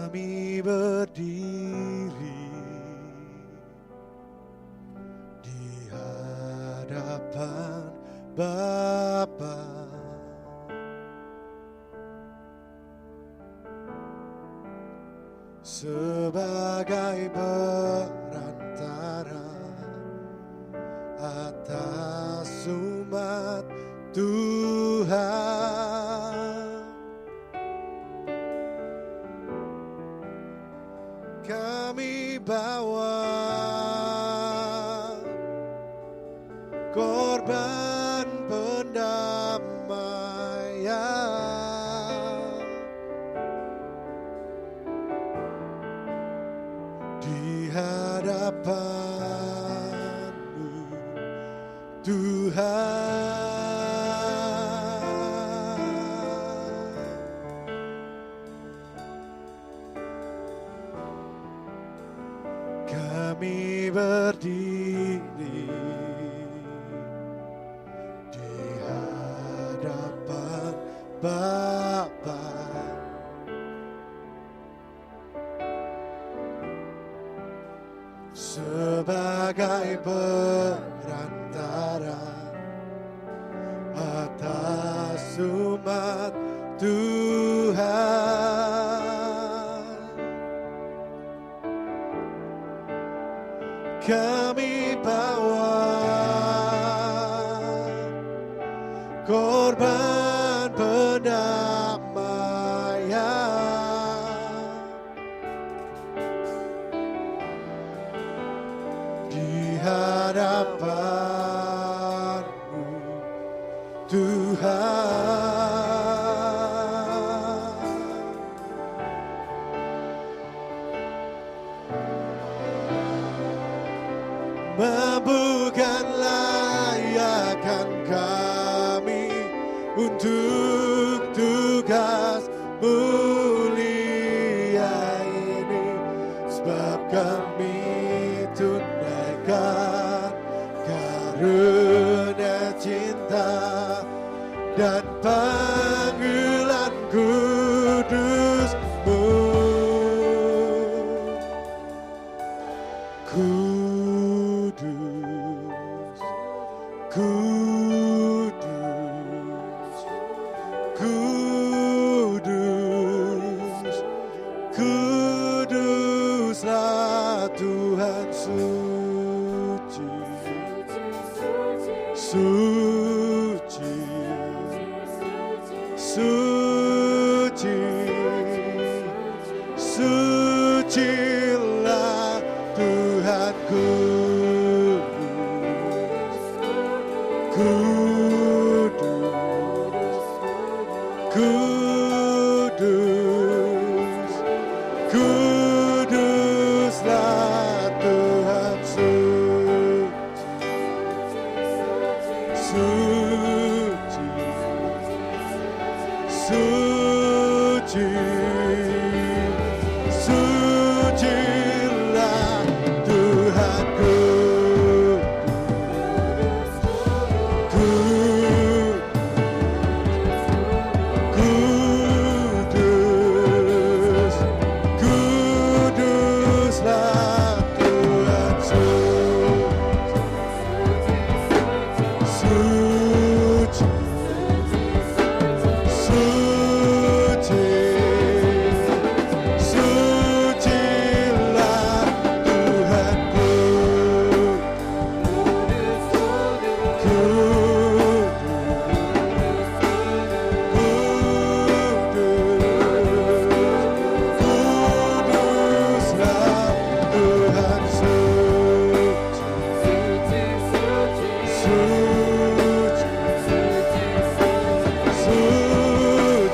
Kami berdiri di hadapan Bapa, sebagai perantara atas umat Tuhan. Kami bawa korban pendamaian di hadapan-Mu, Tuhan. Kami berdiri di hadapan Bapa, sebagai perantara atas umat Tuhan. Kami bawa korban pendamaian di hadapan-Mu, Tuhan. Mampukan layakkan kami untuk tugas mulia ini, sebab kami tunaikan karunia cinta dan panggilan kudus-Mu. Kudus, kudus, kuduslah Tuhan, suci, suci, suci, sucilah Tuhanku. Kudus, kuduslah Tuhan, suci, suci, sucilah Tuhanku. Suci,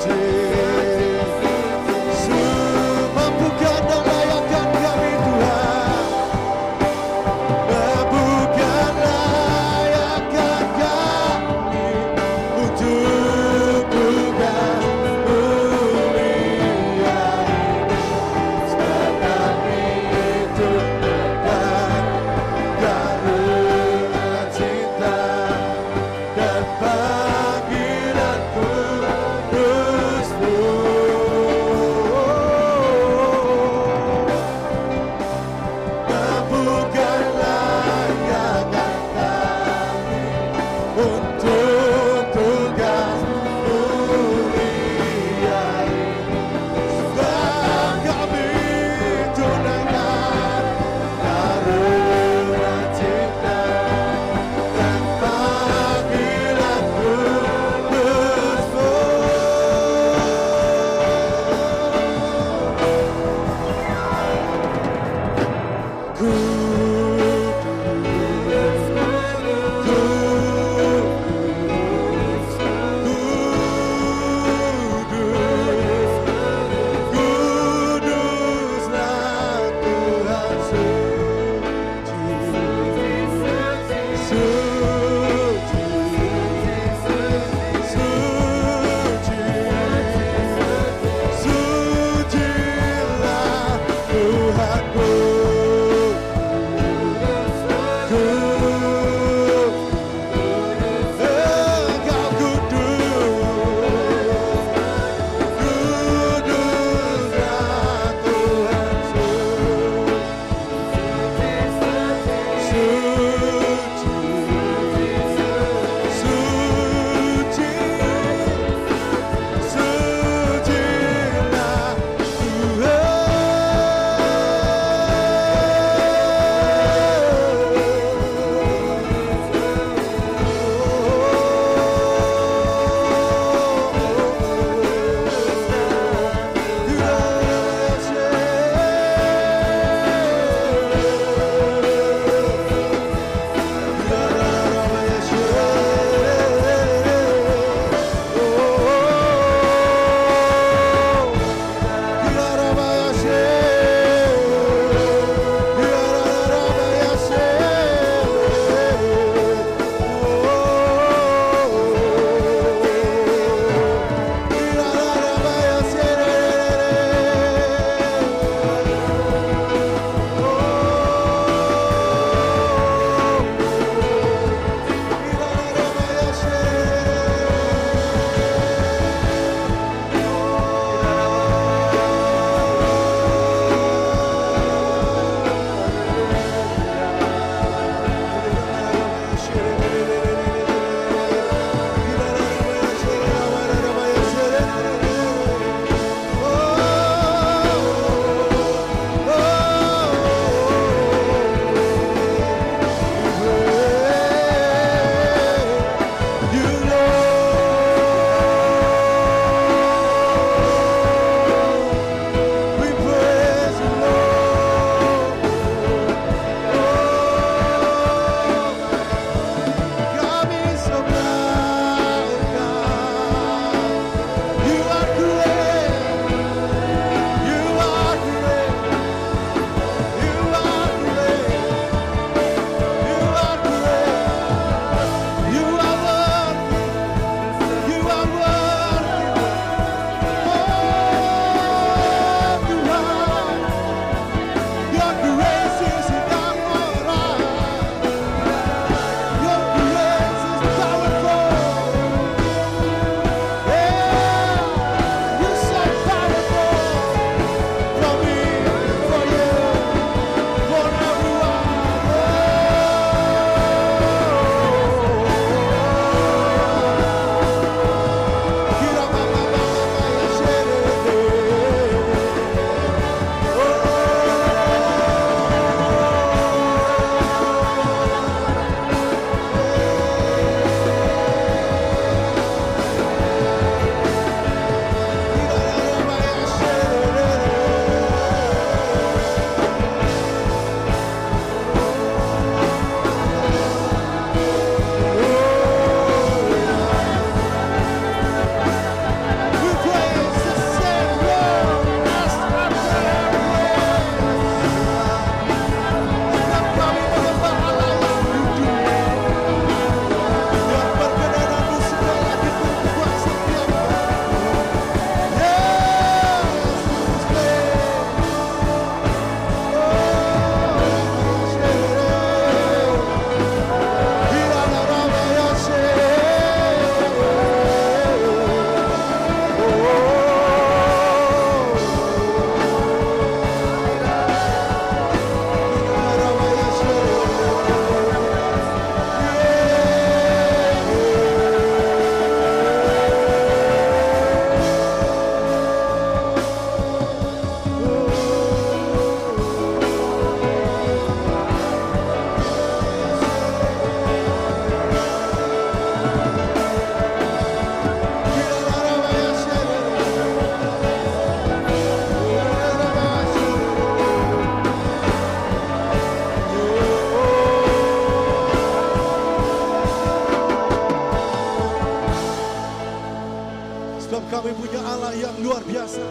Sebab kami punya Allah yang luar biasa.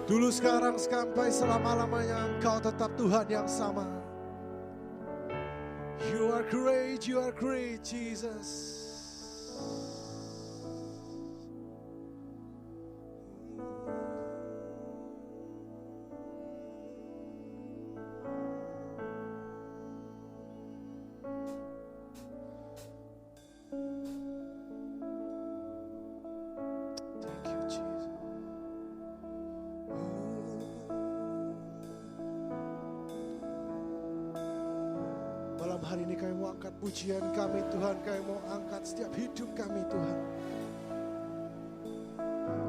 Dulu, sekarang, sampai selama-lamanya Engkau tetap Tuhan yang sama. You are great, Jesus. Hari ini kami mau angkat pujian kami Tuhan, kami mau angkat setiap hidup kami Tuhan.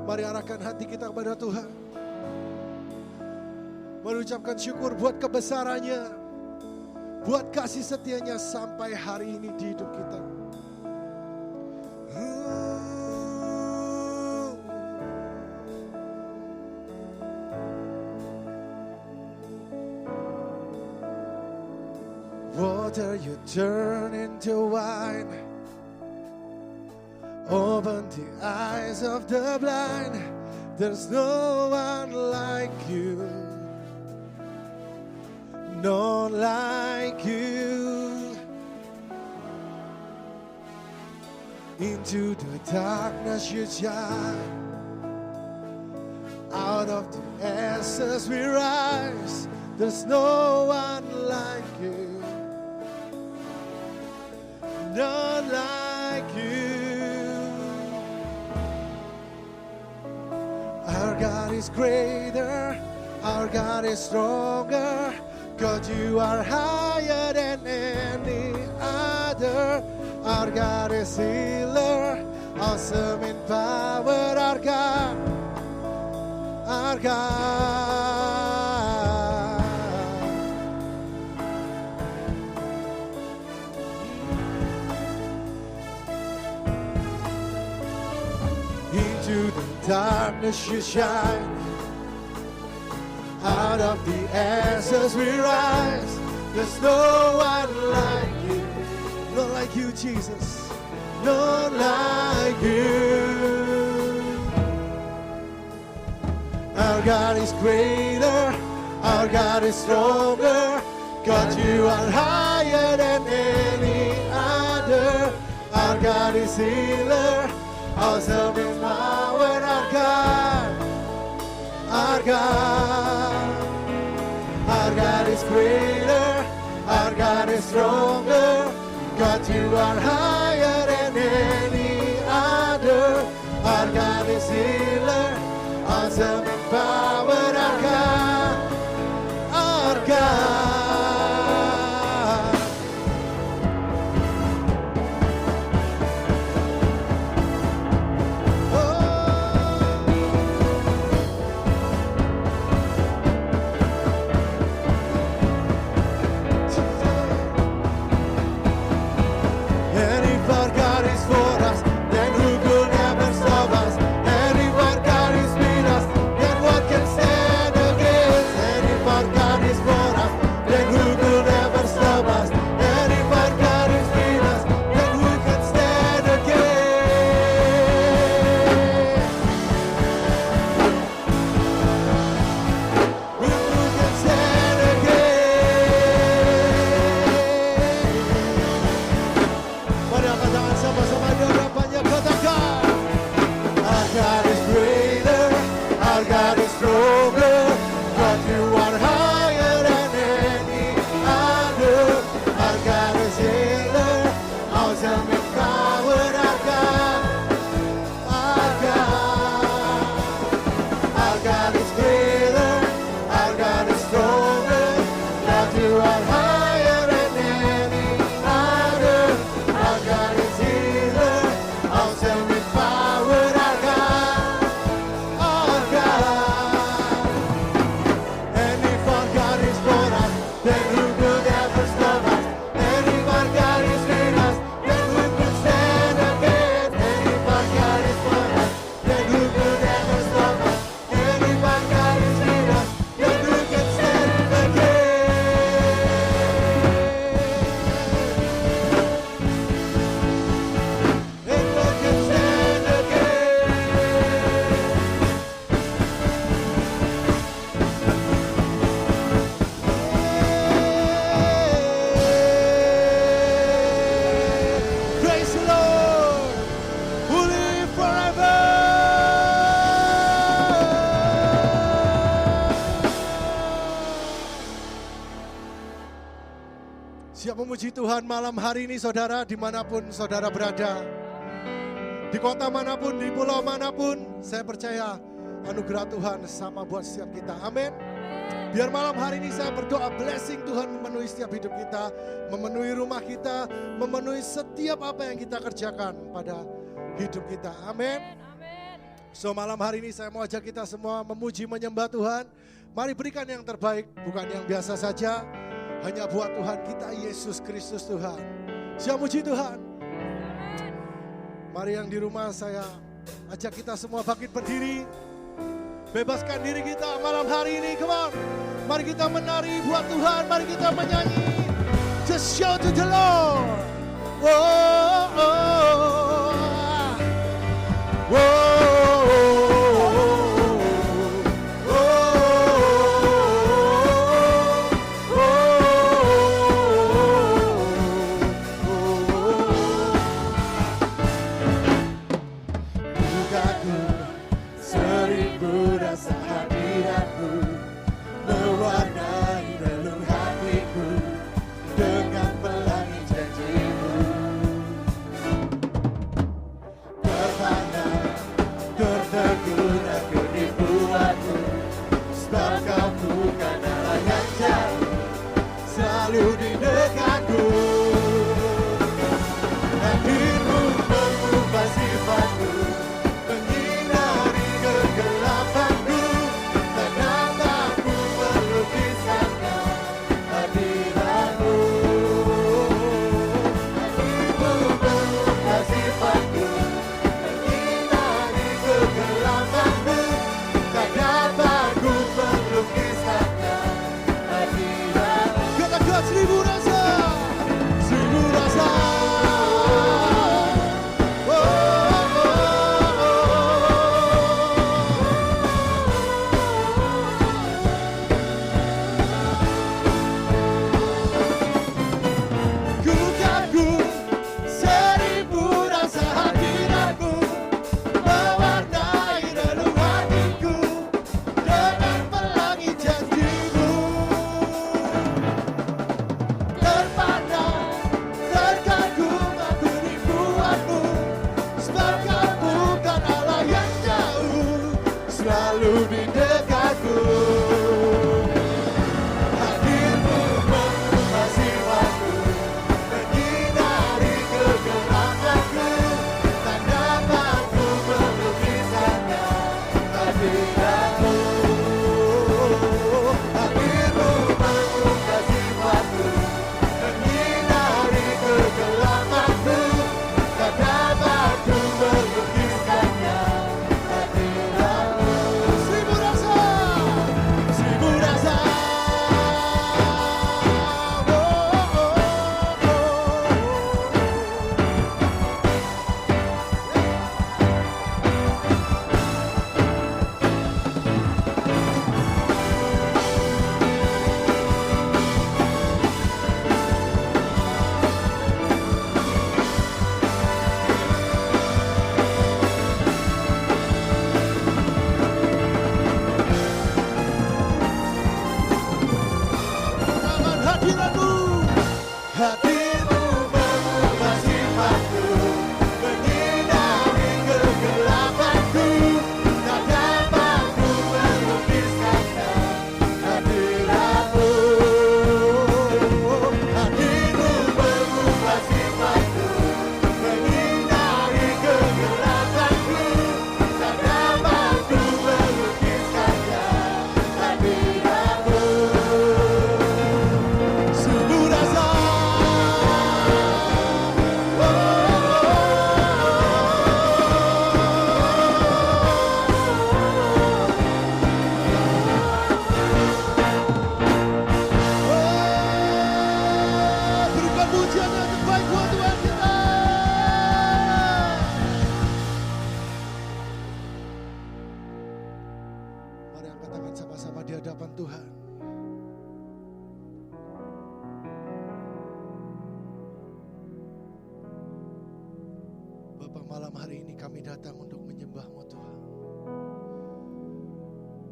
Mari arahkan hati kita kepada Tuhan. Mengucapkan syukur buat kebesarannya, buat kasih setianya sampai hari ini di hidup kita. Water you turn into wine, open the eyes of the blind. There's no one like you, none like you. Into the darkness you shine, out of the ashes we rise. There's no one like you, none like you. Our God is greater, our God is stronger. God, you are higher than any other. Our God is healer, awesome in power. Our God, our God. Into the darkness you shine, out of the ashes we rise. There's no one like you, not like you, Jesus, not like you. Our God is greater, our God is stronger. God, you are higher than any other. Our God is healer, awesome in power. Our God, our God. Our God is greater, our God is stronger. God, you are higher than any other. Our God is healer, awesome in power. Our God, our God. Can memuji Tuhan malam hari ini saudara, dimanapun saudara berada. Di kota manapun, di pulau manapun, saya percaya anugerah Tuhan sama buat setiap kita. Amin. Biar malam hari ini saya berdoa blessing Tuhan memenuhi setiap hidup kita, memenuhi rumah kita, memenuhi setiap apa yang kita kerjakan pada hidup kita. Amin. So malam hari ini saya mau ajak kita semua memuji menyembah Tuhan. Mari berikan yang terbaik, bukan yang biasa saja. Hanya buat Tuhan kita, Yesus Kristus Tuhan. Siap muji Tuhan. Mari yang di rumah saya ajak kita semua bangkit berdiri. Bebaskan diri kita malam hari ini, come on. Mari kita menari buat Tuhan, mari kita menyanyi. Just shout to the Lord. Whoa, oh, whoa.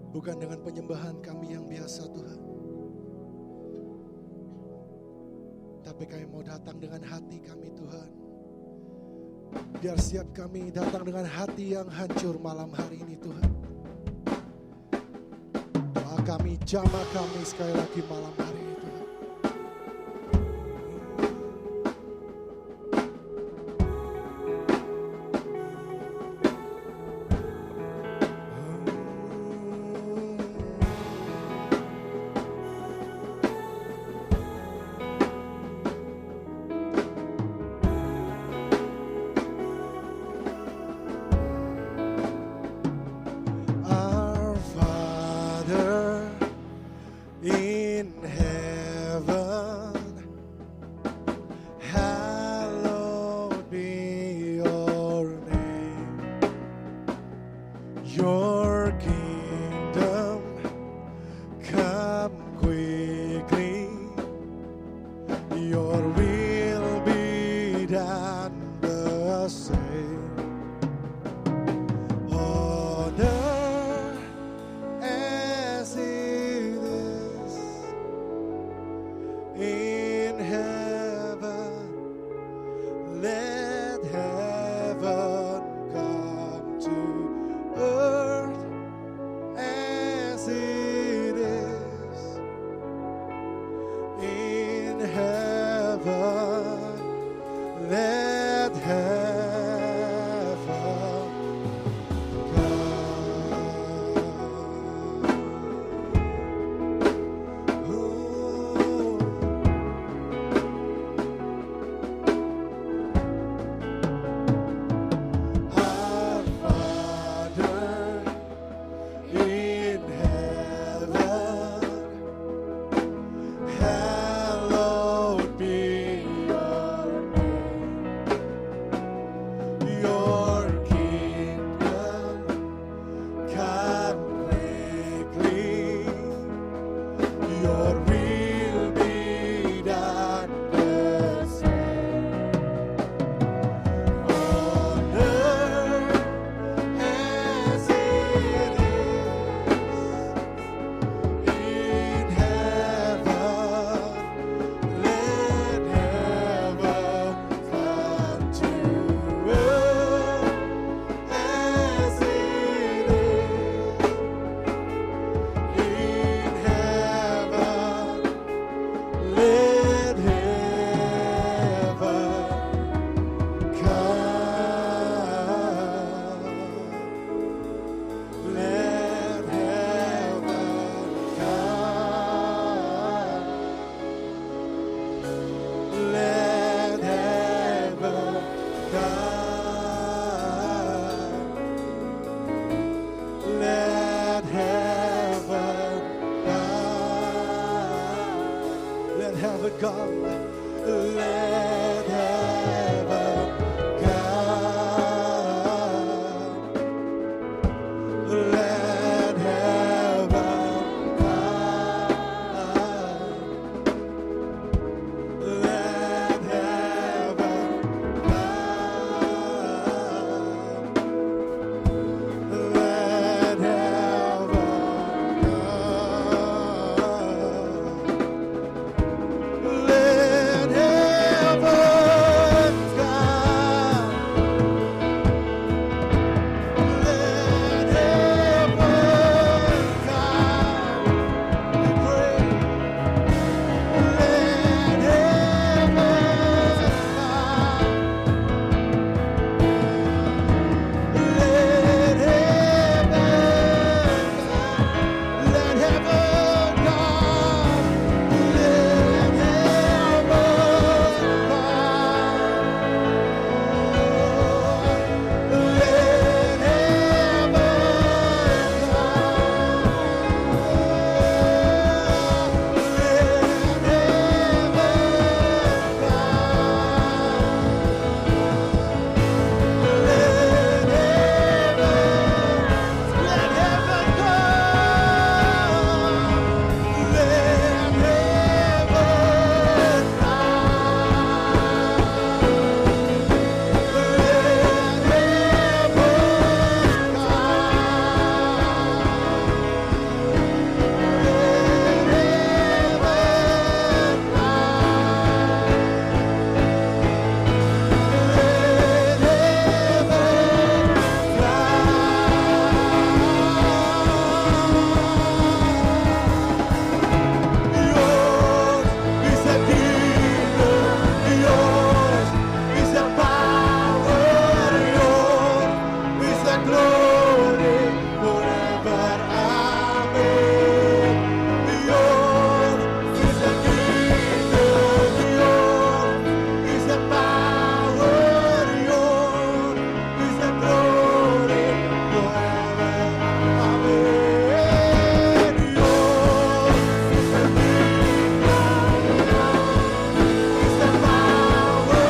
Bukan dengan penyembahan kami yang biasa Tuhan, Tapi kami mau datang dengan hati kami Tuhan. Biar siap kami datang dengan hati yang hancur malam hari ini Tuhan. Doa kami, jamah kami sekali lagi malam hari ini Tuhan. Let glory forever. Amen. Yours is the kingdom, yours is the power, yours is the glory forever. Amen. Yours is the kingdom, yours is the power,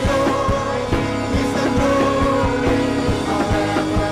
yours is the glory forever.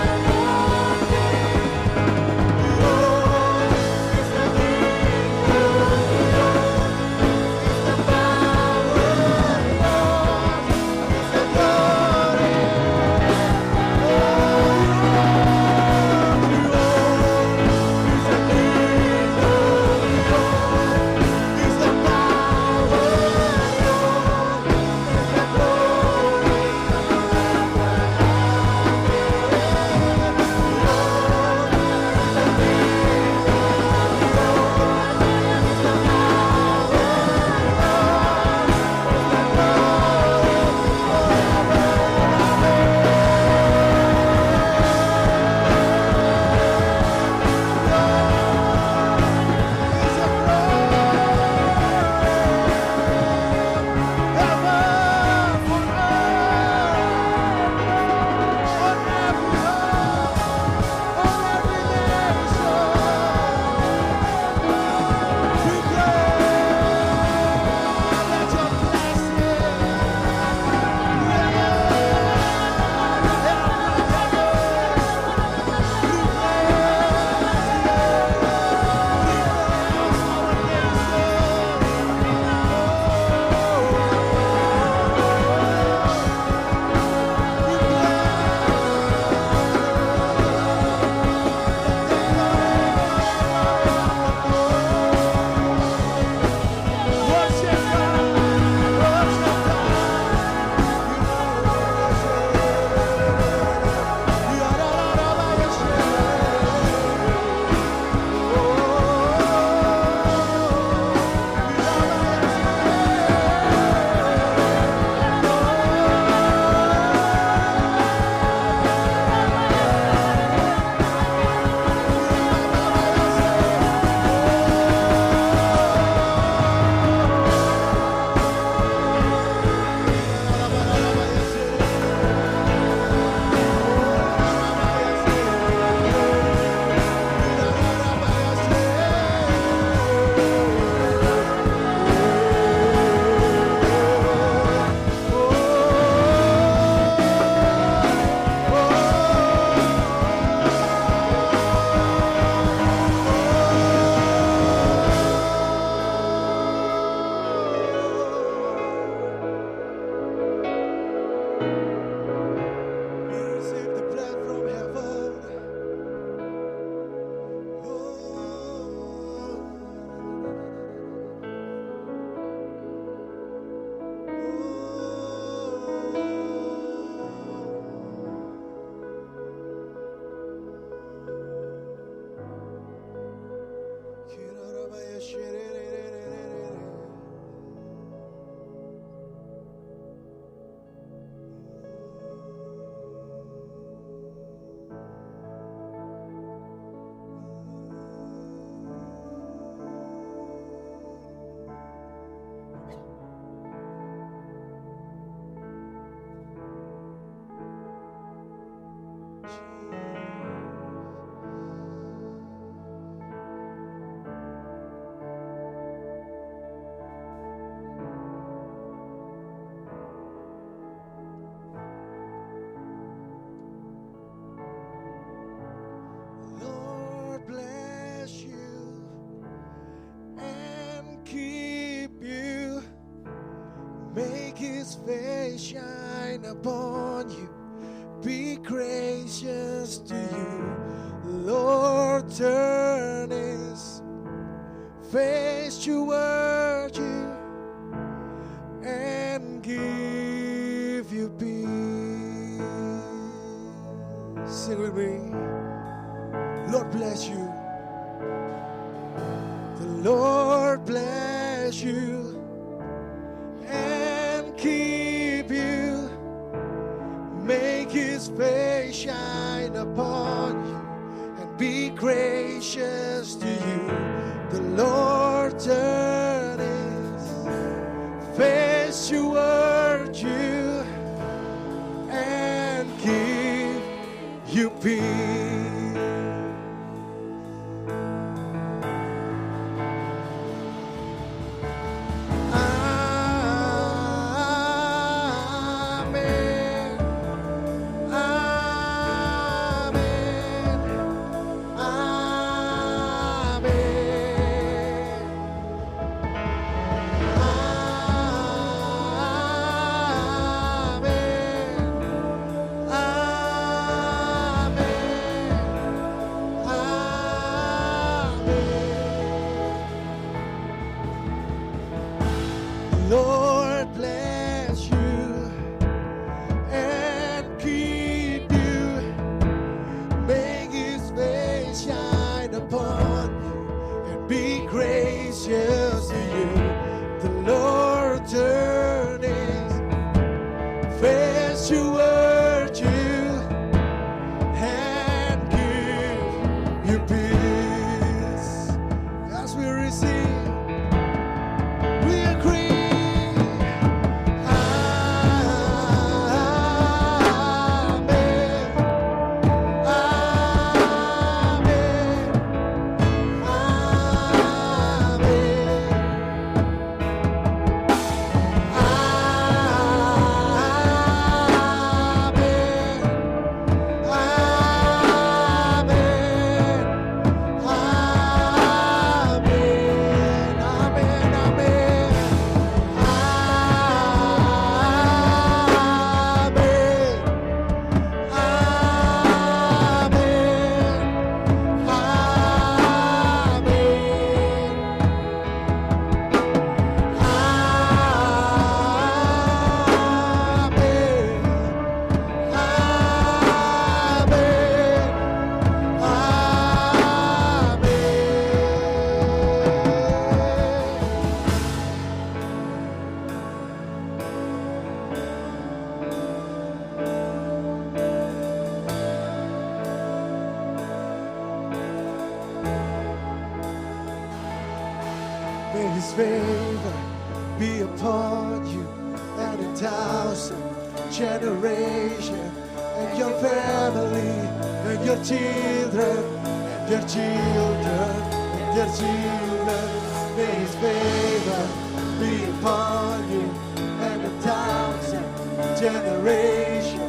His face shine upon you, be gracious to you. Lord, turn His face toward you and give you peace. Sing with me. Lord bless you. The Lord bless you and keep you. Make His face shine upon you and be gracious to you. The Lord turn his face toward you and give you peace. Lord bless you and keep you. Make his face shine upon you and be gracious to you. The Lord turn his face toward you and give you peace. As we receive, we agree. May his favor be upon you and 1,000 generations, and your family, and your children, and your children, and your children. May his favor be upon you and 1,000 generations,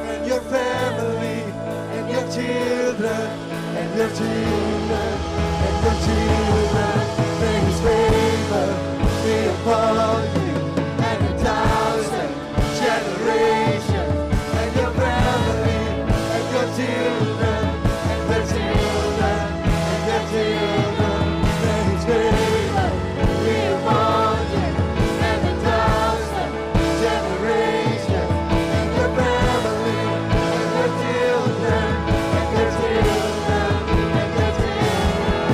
and your family, and your children, and your children, and your children. May his favor be upon you and 1,000 generations, and your family, and your children, and their children, and their children. May his favor be upon you and 1,000 generations, and your family, and their children, and their children, and their children.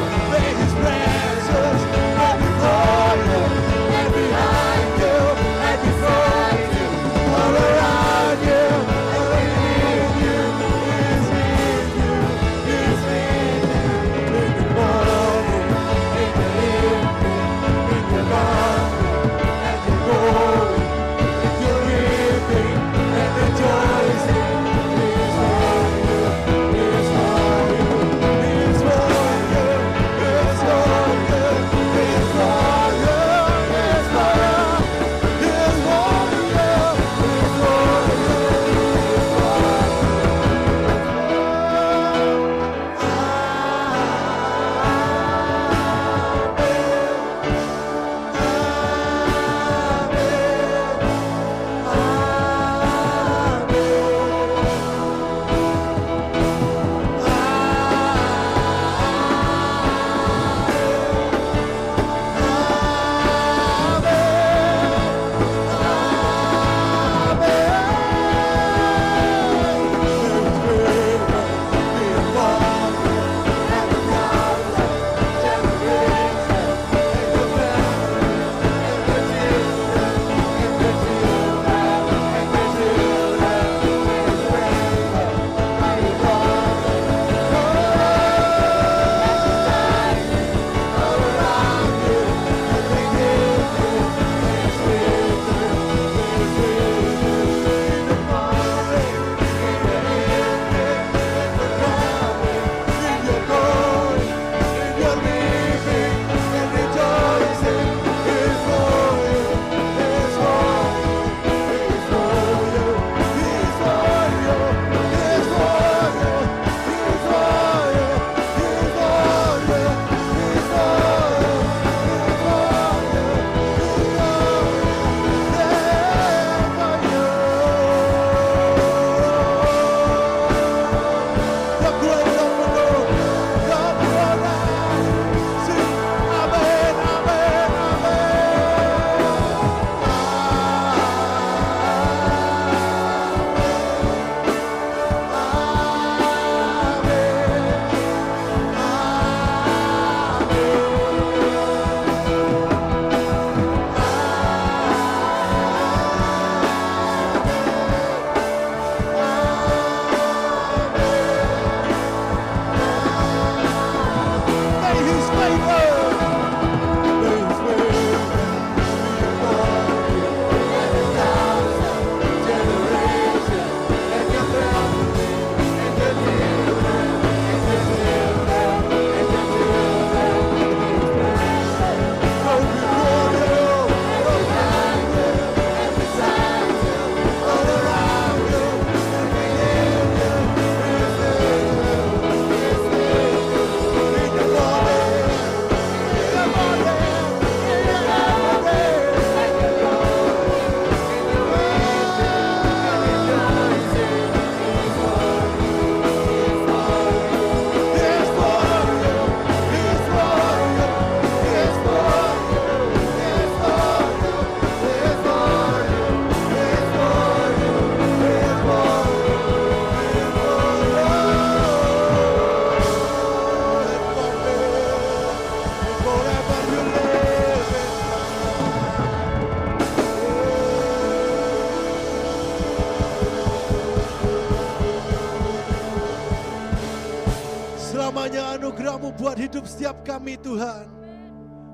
utamanya anugerah-Mu buat hidup setiap kami Tuhan.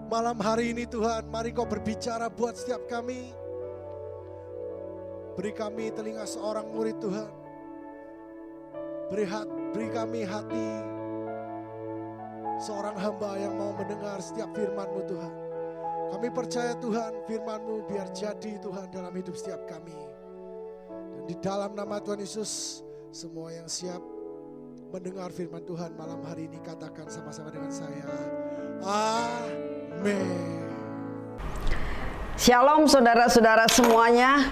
Malam hari ini Tuhan, mari Kau berbicara buat setiap kami. Beri kami telinga seorang murid Tuhan. Beri kami hati seorang hamba yang mau mendengar setiap firman-Mu Tuhan. Kami percaya Tuhan, firman-Mu biar jadi Tuhan dalam hidup setiap kami. Dan di dalam nama Tuhan Yesus, semua yang siap mendengar firman Tuhan malam hari ini katakan sama-sama dengan saya. Amin. Shalom saudara-saudara semuanya.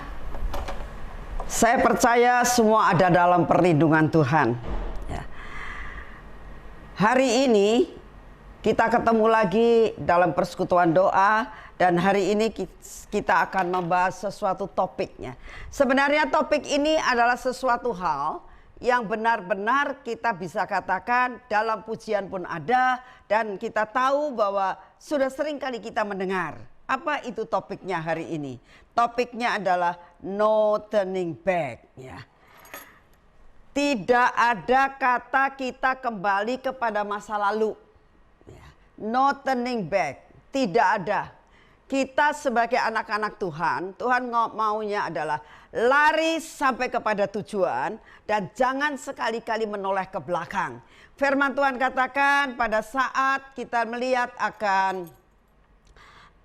Saya percaya semua ada dalam perlindungan Tuhan. Ya. Hari ini kita ketemu lagi dalam persekutuan doa. Dan hari ini kita akan membahas sesuatu topiknya. Sebenarnya topik ini adalah sesuatu hal yang benar-benar kita bisa katakan dalam pujian pun ada. Dan kita tahu bahwa sudah sering kali kita mendengar. Apa itu topiknya hari ini? Topiknya adalah no turning back. Ya. Tidak ada kata kita kembali kepada masa lalu. Ya. No turning back. Tidak ada. Kita sebagai anak-anak Tuhan, Tuhan maunya adalah lari sampai kepada tujuan dan jangan sekali-kali menoleh ke belakang. Firman Tuhan katakan pada saat kita melihat akan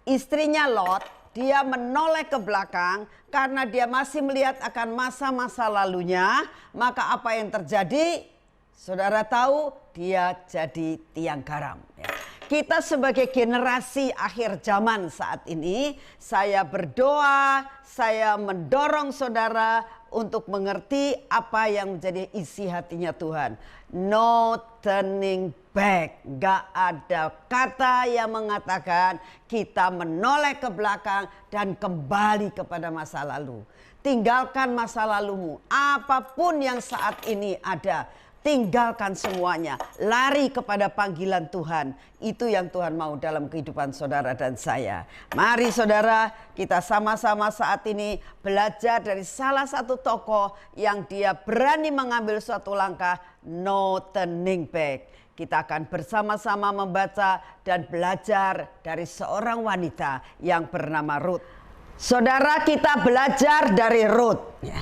istrinya Lot, dia menoleh ke belakang karena dia masih melihat akan masa-masa lalunya. Maka apa yang terjadi? Saudara tahu, dia jadi tiang garam. Ya. Kita sebagai generasi akhir zaman saat ini, saya berdoa, saya mendorong saudara untuk mengerti apa yang menjadi isi hatinya Tuhan. No turning back. Gak ada kata yang mengatakan kita menoleh ke belakang dan kembali kepada masa lalu. Tinggalkan masa lalumu, apapun yang saat ini ada. Tinggalkan semuanya, lari kepada panggilan Tuhan. Itu yang Tuhan mau dalam kehidupan saudara dan saya. Mari saudara, kita sama-sama saat ini belajar dari salah satu tokoh yang dia berani mengambil suatu langkah, no turning back. Kita akan bersama-sama membaca dan belajar dari seorang wanita yang bernama Ruth. Saudara, kita belajar dari Ruth. Ya.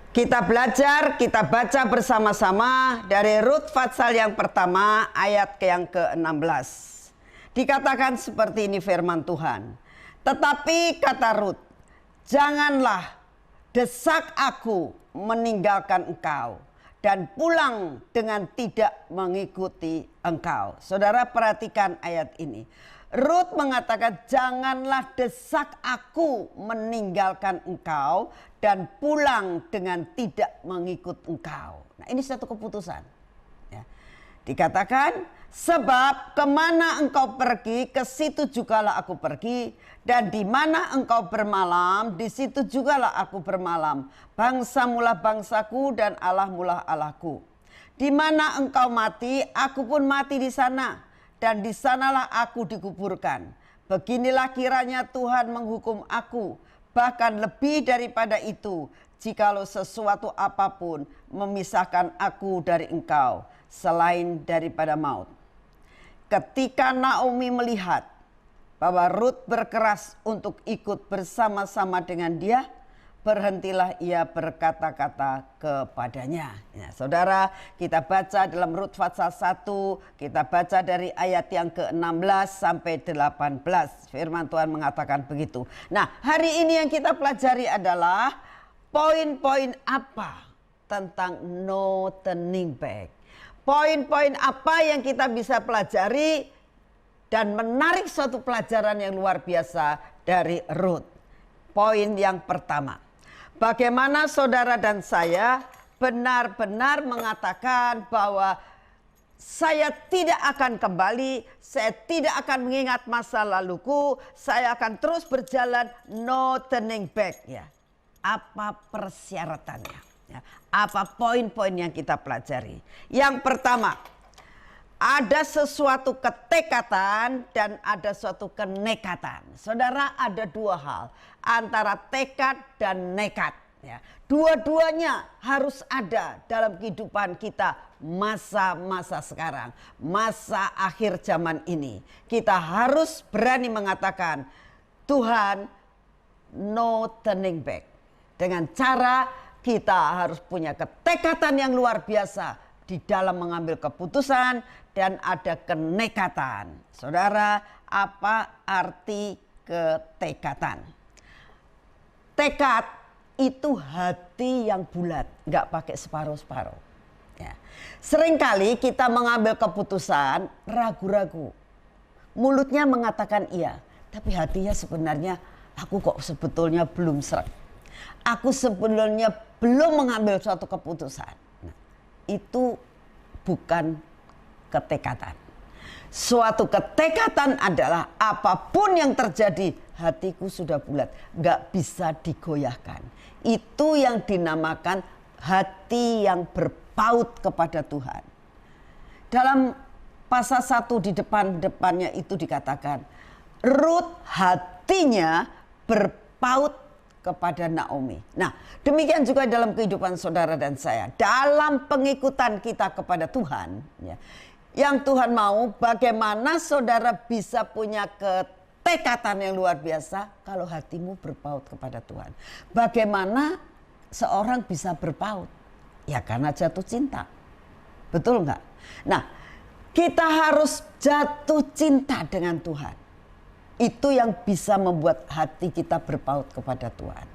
Kita belajar, kita baca bersama-sama dari Rut pasal yang pertama ayat yang ke-16. Dikatakan seperti ini firman Tuhan. Tetapi kata Rut, janganlah desak aku meninggalkan engkau dan pulang dengan tidak mengikuti engkau. Saudara perhatikan ayat ini. Rut mengatakan janganlah desak aku meninggalkan engkau dan pulang dengan tidak mengikut engkau. Nah ini satu keputusan. Ya. Dikatakan sebab kemana engkau pergi ke situ jugalah aku pergi. Dan di mana engkau bermalam di situ jugalah aku bermalam. Bangsamulah bangsaku dan Allahmulah Allahku. Di mana engkau mati aku pun mati di sana. Dan di sanalah aku dikuburkan. Beginilah kiranya Tuhan menghukum aku. Bahkan lebih daripada itu. Jikalau sesuatu apapun memisahkan aku dari engkau. Selain daripada maut. Ketika Naomi melihat bahwa Rut berkeras untuk ikut bersama-sama dengan dia. Berhentilah ia berkata-kata kepadanya. Ya, saudara, kita baca dalam Rut pasal 1, kita baca dari ayat yang ke-16 sampai 18. Firman Tuhan mengatakan begitu. Nah, hari ini yang kita pelajari adalah poin-poin apa tentang no turning back. Poin-poin apa yang kita bisa pelajari dan menarik suatu pelajaran yang luar biasa dari Rut. Poin yang pertama. Bagaimana saudara dan saya benar-benar mengatakan bahwa saya tidak akan kembali, saya tidak akan mengingat masa laluku, saya akan terus berjalan no turning back. Ya. Apa persyaratannya? Ya. Apa poin-poin yang kita pelajari? Yang pertama, ada sesuatu ketekatan dan ada suatu kenekatan. Saudara, ada dua hal antara tekad dan nekat. Ya. Dua-duanya harus ada dalam kehidupan kita masa-masa sekarang, masa akhir zaman ini, kita harus berani mengatakan, Tuhan, no turning back. Dengan cara kita harus punya ketekatan yang luar biasa di dalam mengambil keputusan dan ada kenekatan. Saudara, apa arti ketekatan? Tekad itu hati yang bulat, nggak pakai separuh-separuh. Ya. Seringkali kita mengambil keputusan ragu-ragu. Mulutnya mengatakan iya, tapi hatinya sebenarnya aku kok sebetulnya belum sreg. Aku sebetulnya belum mengambil suatu keputusan. Nah, itu bukan ketekatan. Suatu ketekatan adalah apapun yang terjadi, hatiku sudah bulat, nggak bisa digoyahkan. Itu yang dinamakan hati yang berpaut kepada Tuhan. Dalam pasal 1 di depannya itu dikatakan, Rut hatinya berpaut kepada Naomi. Nah, demikian juga dalam kehidupan saudara dan saya. Dalam pengikutan kita kepada Tuhan, ya, yang Tuhan mau, bagaimana saudara bisa punya ketekatan yang luar biasa kalau hatimu berpaut kepada Tuhan. Bagaimana seorang bisa berpaut? Ya karena jatuh cinta. Betul nggak? Nah, kita harus jatuh cinta dengan Tuhan. Itu yang bisa membuat hati kita berpaut kepada Tuhan.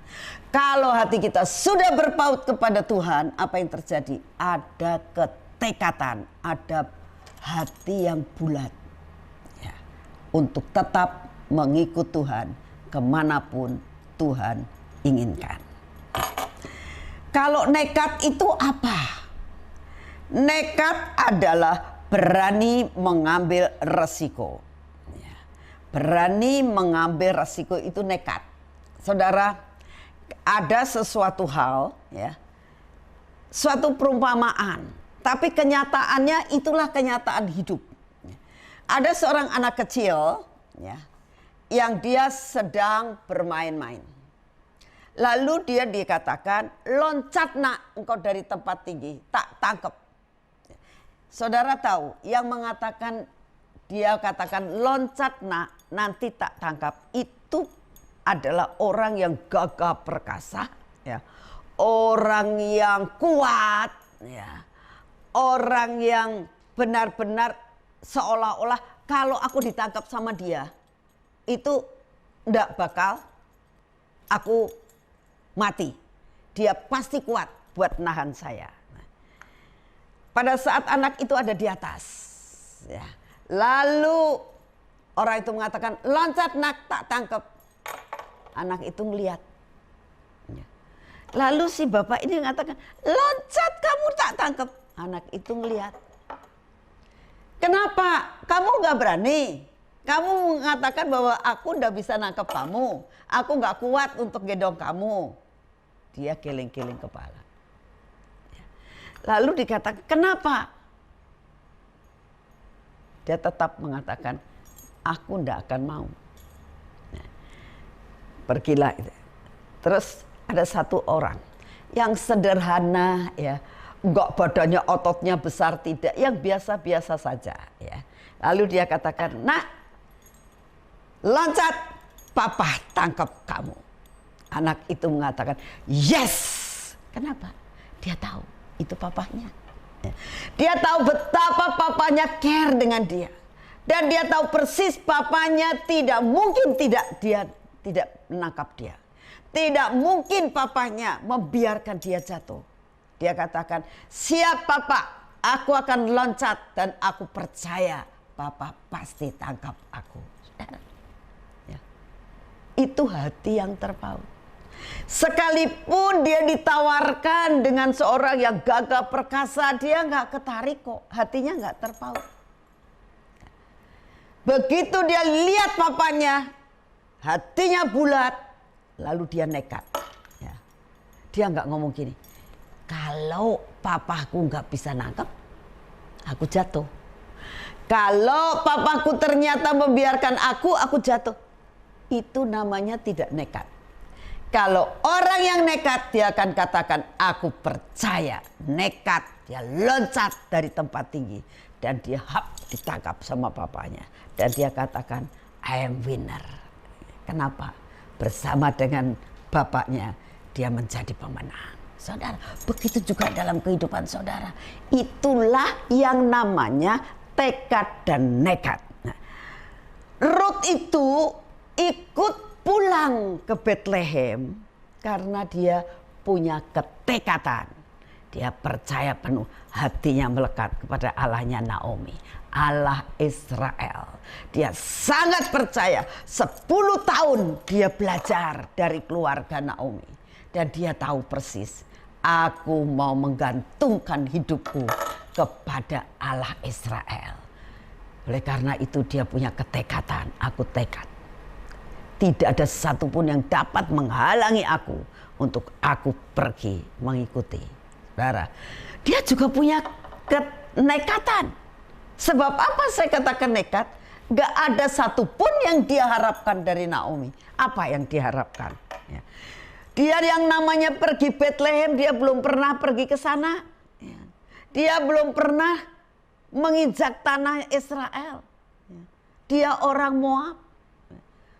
Kalau hati kita sudah berpaut kepada Tuhan, apa yang terjadi? Ada ketekatan, ada hati yang bulat, ya, untuk tetap mengikut Tuhan kemanapun Tuhan inginkan. Kalau nekat itu apa? Nekat adalah berani mengambil resiko. Berani mengambil resiko itu nekat. Saudara, ada sesuatu hal, ya, suatu perumpamaan, tapi kenyataannya itulah kenyataan hidup. Ada seorang anak kecil, ya, yang dia sedang bermain-main. Lalu dia dikatakan, loncat nak engkau dari tempat tinggi, tak tangkap. Saudara tahu, yang mengatakan, dia katakan loncat nak nanti tak tangkap, itu adalah orang yang gagah perkasa, ya, orang yang kuat, ya, orang yang benar-benar seolah-olah kalau aku ditangkap sama dia itu ndak bakal aku mati, dia pasti kuat buat nahan saya. Pada saat anak itu ada di atas, ya, lalu orang itu mengatakan loncat nak tak tangkap. Anak itu melihat. Lalu si bapak ini mengatakan loncat kamu tak tangkap. Anak itu melihat. Kenapa? Kamu nggak berani? Kamu mengatakan bahwa aku nggak bisa nangkap kamu. Aku nggak kuat untuk gendong kamu. Dia geleng-geleng kepala. Lalu dikatakan kenapa? Dia tetap mengatakan, aku ndak akan mau. Nah, pergilah itu. Terus ada satu orang yang sederhana, ya, enggak badannya ototnya besar tidak, yang biasa-biasa saja, ya. Lalu dia katakan, nak, loncat, papa tangkap kamu. Anak itu mengatakan, yes. Kenapa? Dia tahu itu papahnya. Dia tahu betapa papanya care dengan dia. Dan dia tahu persis papanya tidak mungkin dia tidak menangkap dia. Tidak mungkin papanya membiarkan dia jatuh. Dia katakan, siap papa, aku akan loncat dan aku percaya papa pasti tangkap aku. Ya. Itu hati yang terpaut. Sekalipun dia ditawarkan dengan seorang yang gagah perkasa, dia nggak ketarik kok, hatinya nggak terpaut. Begitu dia lihat papanya, hatinya bulat, lalu dia nekat. Ya. Dia nggak ngomong gini, kalau papaku nggak bisa nangkep, aku jatuh. Kalau papaku ternyata membiarkan aku jatuh. Itu namanya tidak nekat. Kalau orang yang nekat, dia akan katakan, aku percaya. Nekat Dia loncat dari tempat tinggi dan dia ditangkap sama bapaknya. Dan dia katakan, I am winner. Kenapa? Bersama dengan bapaknya dia menjadi pemenang. Saudara, begitu juga dalam kehidupan saudara. Itulah yang namanya tekad dan nekat. Nah, Ruth itu ikut pulang ke Bethlehem karena dia punya ketekatan. Dia percaya penuh, hatinya melekat kepada Allahnya Naomi, Allah Israel. Dia sangat percaya. 10 tahun dia belajar dari keluarga Naomi. Dan dia tahu persis, aku mau menggantungkan hidupku kepada Allah Israel. Oleh karena itu dia punya ketekatan, aku tekad. Tidak ada satupun yang dapat menghalangi aku untuk aku pergi mengikuti. Saudara, dia juga punya kenekatan. Sebab apa saya katakan nekat? Gak ada satupun yang dia harapkan dari Naomi. Apa yang diharapkan? Ya. Dia yang namanya pergi Bethlehem, dia belum pernah pergi ke sana. Ya. Dia belum pernah menginjak tanah Israel. Ya. Dia orang Moab.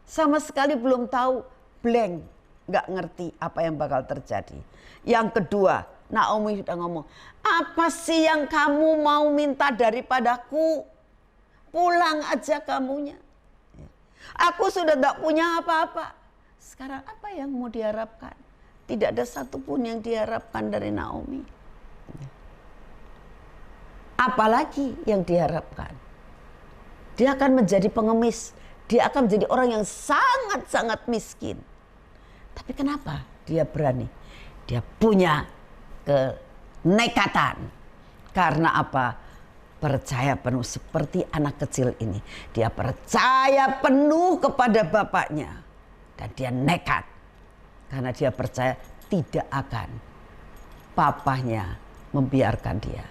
Sama sekali belum tahu, blank. Gak ngerti apa yang bakal terjadi. Yang kedua, Naomi sudah ngomong, apa sih yang kamu mau minta daripadaku? Pulang aja kamunya. Aku sudah tidak punya apa-apa. Sekarang apa yang mau diharapkan? Tidak ada satupun yang diharapkan dari Naomi. Apalagi yang diharapkan? Dia akan menjadi pengemis. Dia akan menjadi orang yang sangat-sangat miskin. Tapi kenapa dia berani? Dia punya kenekatan. Karena apa? Percaya penuh seperti anak kecil ini. Dia percaya penuh kepada bapaknya. Dan dia nekat. Karena dia percaya tidak akan papahnya membiarkan dia.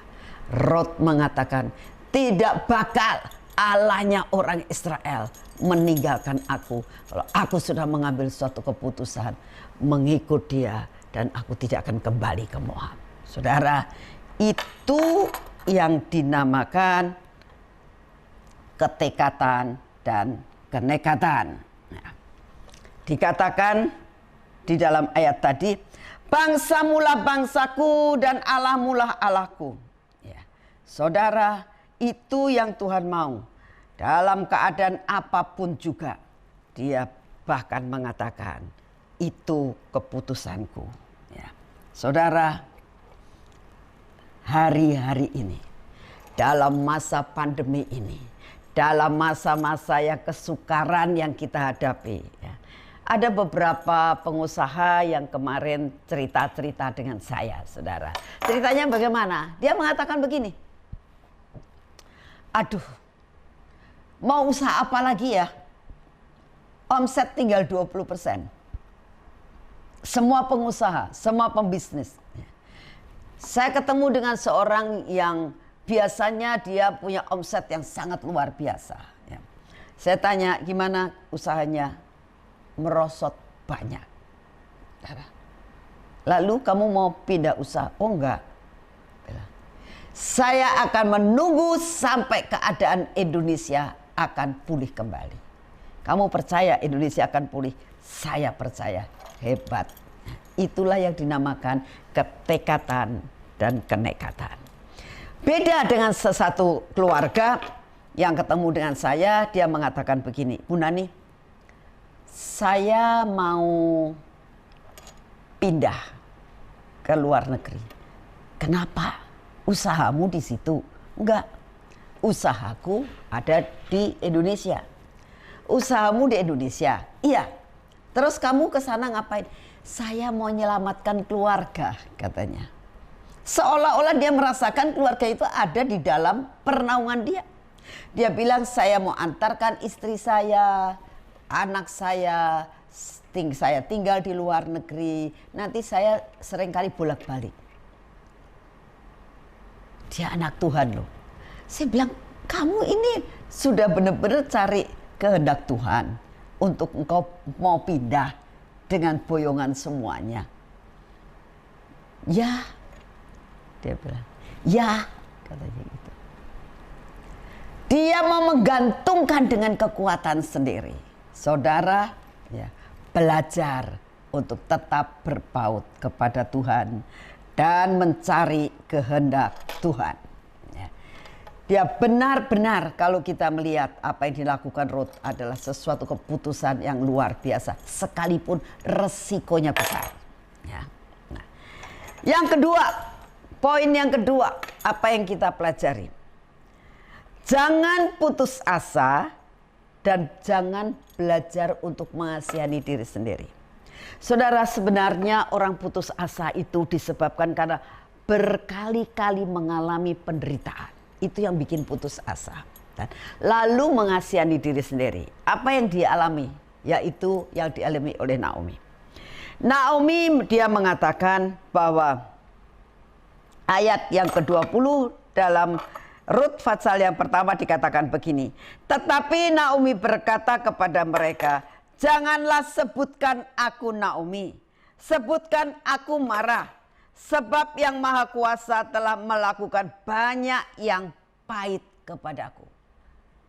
Ruth mengatakan, tidak bakal Allahnya orang Israel meninggalkan aku. Kalau aku sudah mengambil suatu keputusan mengikut dia. Dan aku tidak akan kembali ke Moab. Saudara, itu yang dinamakan ketekatan dan kenekatan. Nah, dikatakan di dalam ayat tadi, bangsamulah bangsaku dan Allahmulah Allahku. Ya. Saudara, itu yang Tuhan mau. Dalam keadaan apapun juga, dia bahkan mengatakan, itu keputusanku. Ya. Saudara, hari-hari ini, dalam masa pandemi ini, dalam masa-masa yang kesukaran yang kita hadapi, ya, ada beberapa pengusaha yang kemarin cerita-cerita dengan saya, saudara. Ceritanya bagaimana? Dia mengatakan begini, aduh, mau usaha apa lagi ya? Omset tinggal 20%. Semua pengusaha, semua pembisnis. Saya ketemu dengan seorang yang biasanya dia punya omset yang sangat luar biasa. Saya tanya, gimana usahanya? Merosot banyak. Lalu kamu mau pindah usaha? Oh enggak. Saya akan menunggu sampai keadaan Indonesia akan pulih kembali. Kamu percaya Indonesia akan pulih? Saya percaya. Hebat. Itulah yang dinamakan ketekatan dan kenekatan. Beda dengan sesatu keluarga yang ketemu dengan saya, dia mengatakan begini, Bu Nani, saya mau pindah ke luar negeri. Kenapa? Usahamu di situ? Enggak. Usahaku ada di Indonesia. Usahamu di Indonesia? Iya. Terus kamu ke sana ngapain? Saya mau menyelamatkan keluarga, katanya. Seolah-olah dia merasakan keluarga itu ada di dalam pernaungan dia. Dia bilang, saya mau antarkan istri saya, anak saya tinggal di luar negeri. Nanti saya seringkali bolak-balik. Dia anak Tuhan loh. Saya bilang, kamu ini sudah benar-benar cari kehendak Tuhan untuk engkau mau pindah dengan boyongan semuanya. Ya, dia bilang, Ya, katanya gitu. Dia mau menggantungkan dengan kekuatan sendiri. Saudara, ya, belajar untuk tetap berpaut kepada Tuhan dan mencari kehendak Tuhan. Ya. Dia benar-benar kalau kita melihat apa yang dilakukan Ruth adalah sesuatu keputusan yang luar biasa, sekalipun resikonya besar. Ya. Nah, yang kedua, poin yang kedua, apa yang kita pelajari? Jangan putus asa dan jangan belajar untuk mengasihani diri sendiri. Saudara, sebenarnya orang putus asa itu disebabkan karena berkali-kali mengalami penderitaan. Itu yang bikin putus asa. Lalu mengasihani diri sendiri. Apa yang dia alami? Yaitu yang dialami oleh Naomi. Naomi dia mengatakan bahwa ayat yang ke-20 dalam Rut pasal yang pertama dikatakan begini. Tetapi Naomi berkata kepada mereka, janganlah sebutkan aku Naomi, sebutkan aku Mara, sebab yang Maha Kuasa telah melakukan banyak yang pahit kepadaku.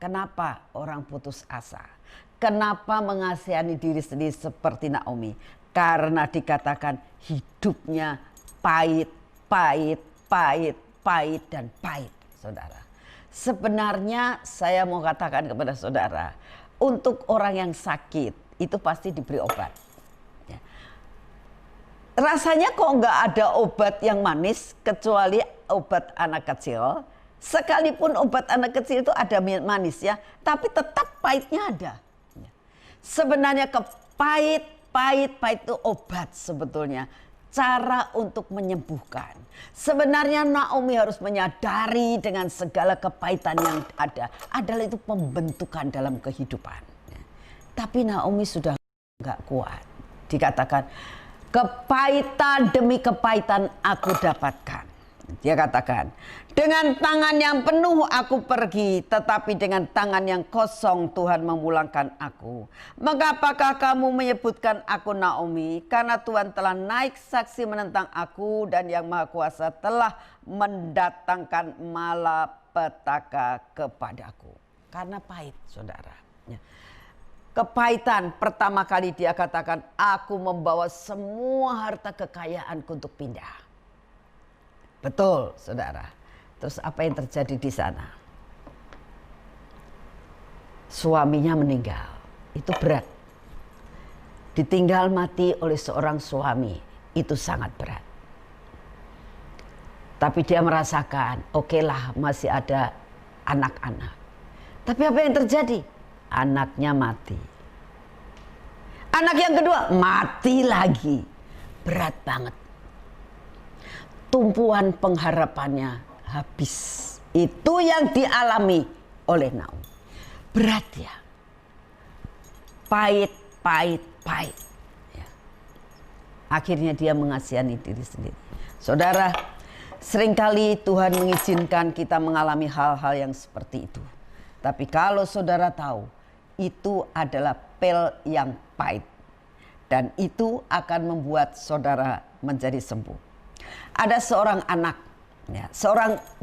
Kenapa orang putus asa? Kenapa mengasihani diri sendiri seperti Naomi? Karena dikatakan hidupnya pahit, pahit, pahit, pahit, dan pahit. Saudara, sebenarnya saya mau katakan kepada saudara, untuk orang yang sakit itu pasti diberi obat. Ya. Rasanya kok nggak ada obat yang manis kecuali obat anak kecil. Sekalipun obat anak kecil itu ada manis ya, tapi tetap pahitnya ada. Ya. Sebenarnya pahit itu obat sebetulnya. Cara untuk menyembuhkan. Sebenarnya Naomi harus menyadari dengan segala kepahitan yang ada adalah itu pembentukan dalam kehidupan. Tapi Naomi sudah nggak kuat. Dikatakan kepahitan demi kepahitan aku dapatkan. Dia katakan, dengan tangan yang penuh aku pergi, tetapi dengan tangan yang kosong Tuhan memulangkan aku. Mengapakah kamu menyebutkan aku Naomi? Karena Tuhan telah naik saksi menentang aku dan yang Maha Kuasa telah mendatangkan malapetaka kepadaku. Karena pahit, saudara. Kepahitan pertama kali dia katakan, aku membawa semua harta kekayaanku untuk pindah. Betul, saudara. Terus apa yang terjadi di sana? Suaminya meninggal. Itu berat. Ditinggal mati oleh seorang suami. Itu sangat berat. Tapi dia merasakan, oke lah masih ada anak-anak. Tapi apa yang terjadi? Anaknya mati. Anak yang kedua mati lagi. Berat banget. Tumpuan pengharapannya habis. Itu yang dialami oleh Naomi. Berat ya. Pahit. Ya. Akhirnya dia mengasihani diri sendiri. Saudara, seringkali Tuhan mengizinkan kita mengalami hal-hal yang seperti itu. Tapi kalau saudara tahu, itu adalah pil yang pahit. Dan itu akan membuat saudara menjadi sembuh. Ada seorang anak, ya,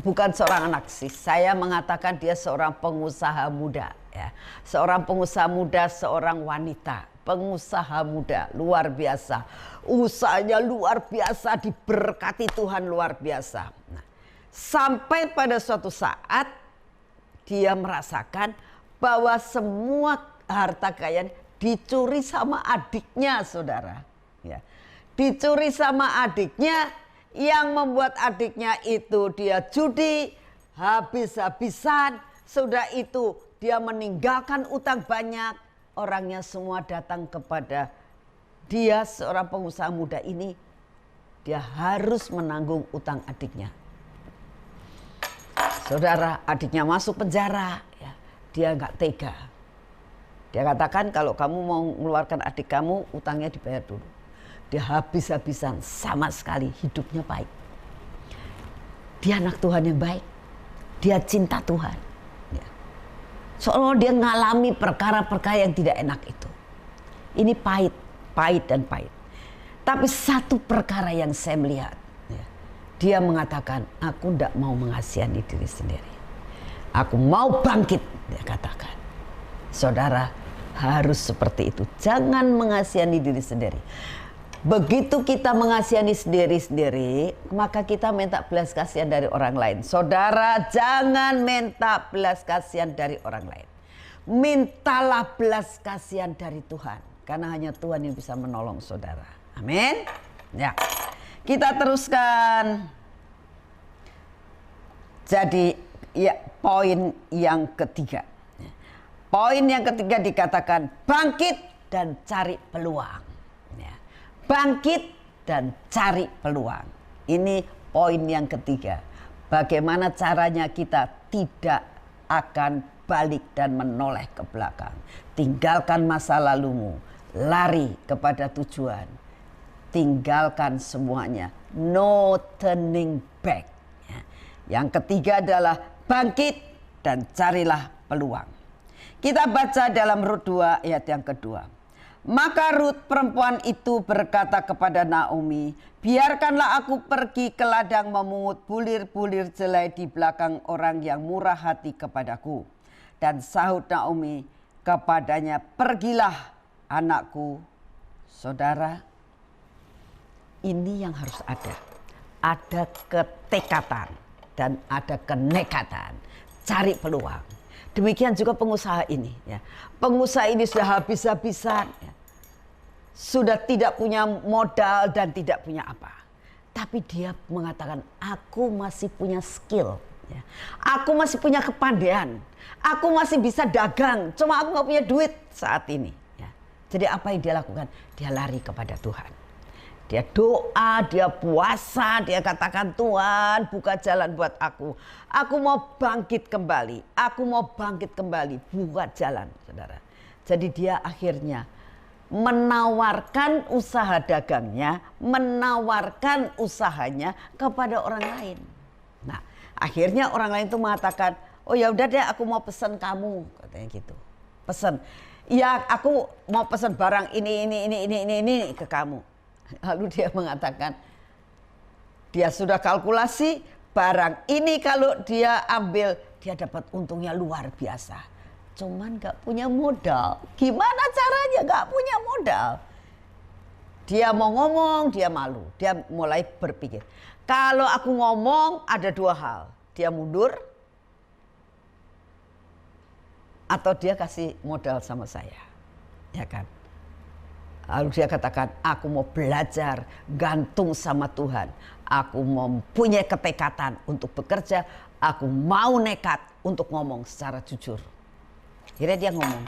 bukan seorang anak sih, saya mengatakan dia seorang pengusaha muda, ya, seorang pengusaha muda, seorang wanita, pengusaha muda luar biasa, usahanya luar biasa, diberkati Tuhan luar biasa. Nah, sampai pada suatu saat dia merasakan bahwa semua harta kekayaan dicuri sama adiknya, saudara, ya, dicuri sama adiknya. Yang membuat adiknya itu dia judi habis-habisan. Sudah itu dia meninggalkan utang banyak. Orangnya semua datang kepada dia, seorang pengusaha muda ini. Dia harus menanggung utang adiknya. Saudara, adiknya masuk penjara. Ya, dia nggak tega. Dia katakan kalau kamu mau mengeluarkan adik kamu, utangnya dibayar dulu. Dia habis-habisan, sama sekali hidupnya baik. Dia anak Tuhan yang baik. Dia cinta Tuhan. Ya. Seolah dia ngalami perkara-perkara yang tidak enak itu. Ini pahit dan pahit. Tapi satu perkara yang saya melihat. Ya. Dia mengatakan, aku tidak mau mengasihani diri sendiri. Aku mau bangkit, dia katakan. Saudara, harus seperti itu. Jangan mengasihani diri sendiri. Begitu kita mengasihani sendiri-sendiri, maka kita minta belas kasihan dari orang lain. Saudara, jangan minta belas kasihan dari orang lain. Mintalah belas kasihan dari Tuhan. Karena hanya Tuhan yang bisa menolong saudara. Amin. Ya. Kita teruskan. Jadi ya, poin yang ketiga. Poin yang ketiga dikatakan bangkit dan cari peluang. Ya. Bangkit dan cari peluang. Ini poin yang ketiga. Bagaimana caranya kita tidak akan balik dan menoleh ke belakang. Tinggalkan masa lalumu. Lari kepada tujuan. Tinggalkan semuanya. No turning back. Yang ketiga adalah bangkit dan carilah peluang. Kita baca dalam Rut 2 ayat yang kedua. Maka Rut perempuan itu berkata kepada Naomi, biarkanlah aku pergi ke ladang memungut bulir-bulir jelai di belakang orang yang murah hati kepadaku. Dan sahut Naomi kepadanya, pergilah anakku. Saudara, ini yang harus ada. Ada ketekatan dan ada kenekatan. Cari peluang. Demikian juga pengusaha ini. Ya. Pengusaha ini sudah habis-habisan. Ya. Sudah tidak punya modal dan tidak punya apa. Tapi dia mengatakan, aku masih punya skill. Ya. Aku masih punya kepandaian. Aku masih bisa dagang. Cuma aku gak punya duit saat ini. Ya. Jadi apa yang dia lakukan? Dia lari kepada Tuhan. Dia doa, dia puasa, dia katakan, Tuhan buka jalan buat aku. Aku mau bangkit kembali. Aku mau bangkit kembali. Buka jalan, saudara. Jadi dia akhirnya menawarkan usaha dagangnya, menawarkan usahanya kepada orang lain. Nah, akhirnya orang lain itu mengatakan, oh ya udah deh, aku mau pesan kamu, katanya gitu. Pesan. Ya, aku mau pesan barang ini ke kamu. Lalu dia mengatakan, dia sudah kalkulasi barang ini kalau dia ambil, dia dapat untungnya luar biasa. Cuman gak punya modal. Gimana caranya gak punya modal? Dia mau ngomong, dia malu. Dia mulai berpikir, kalau aku ngomong ada dua hal. Dia mundur, atau dia kasih modal sama saya. Ya kan? Lalu dia katakan, aku mau belajar gantung sama Tuhan. Aku mempunyai ketekatan untuk bekerja. Aku mau nekat untuk ngomong secara jujur. Akhirnya dia ngomong,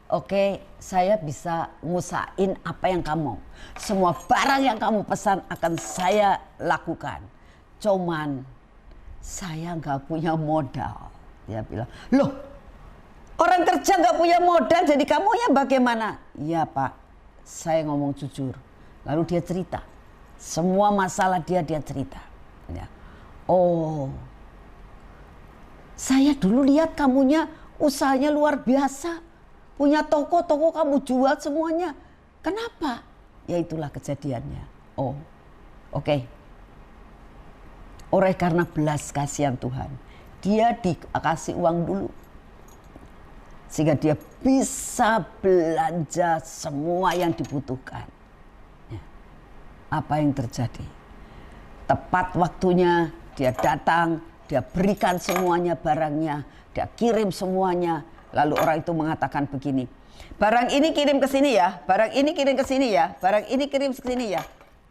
oke, saya bisa ngusain apa yang kamu mau. Semua barang yang kamu pesan akan saya lakukan. Cuman saya gak punya modal. Dia bilang, loh orang kerja gak punya modal jadi kamu ya bagaimana? Ya Pak. Saya ngomong jujur. Lalu dia cerita. Semua masalah dia cerita. Ya. Oh. Saya dulu lihat kamunya usahanya luar biasa. Punya toko-toko kamu jual semuanya. Kenapa? Ya itulah kejadiannya. Oh. Oke. Oleh karena belas kasihan Tuhan. Dia dikasih uang dulu. Sehingga dia bisa belanja semua yang dibutuhkan. Ya. Apa yang terjadi? Tepat waktunya dia datang, dia berikan semuanya barangnya, dia kirim semuanya. Lalu orang itu mengatakan begini, barang ini kirim ke sini ya, barang ini kirim ke sini ya, barang ini kirim ke sini ya.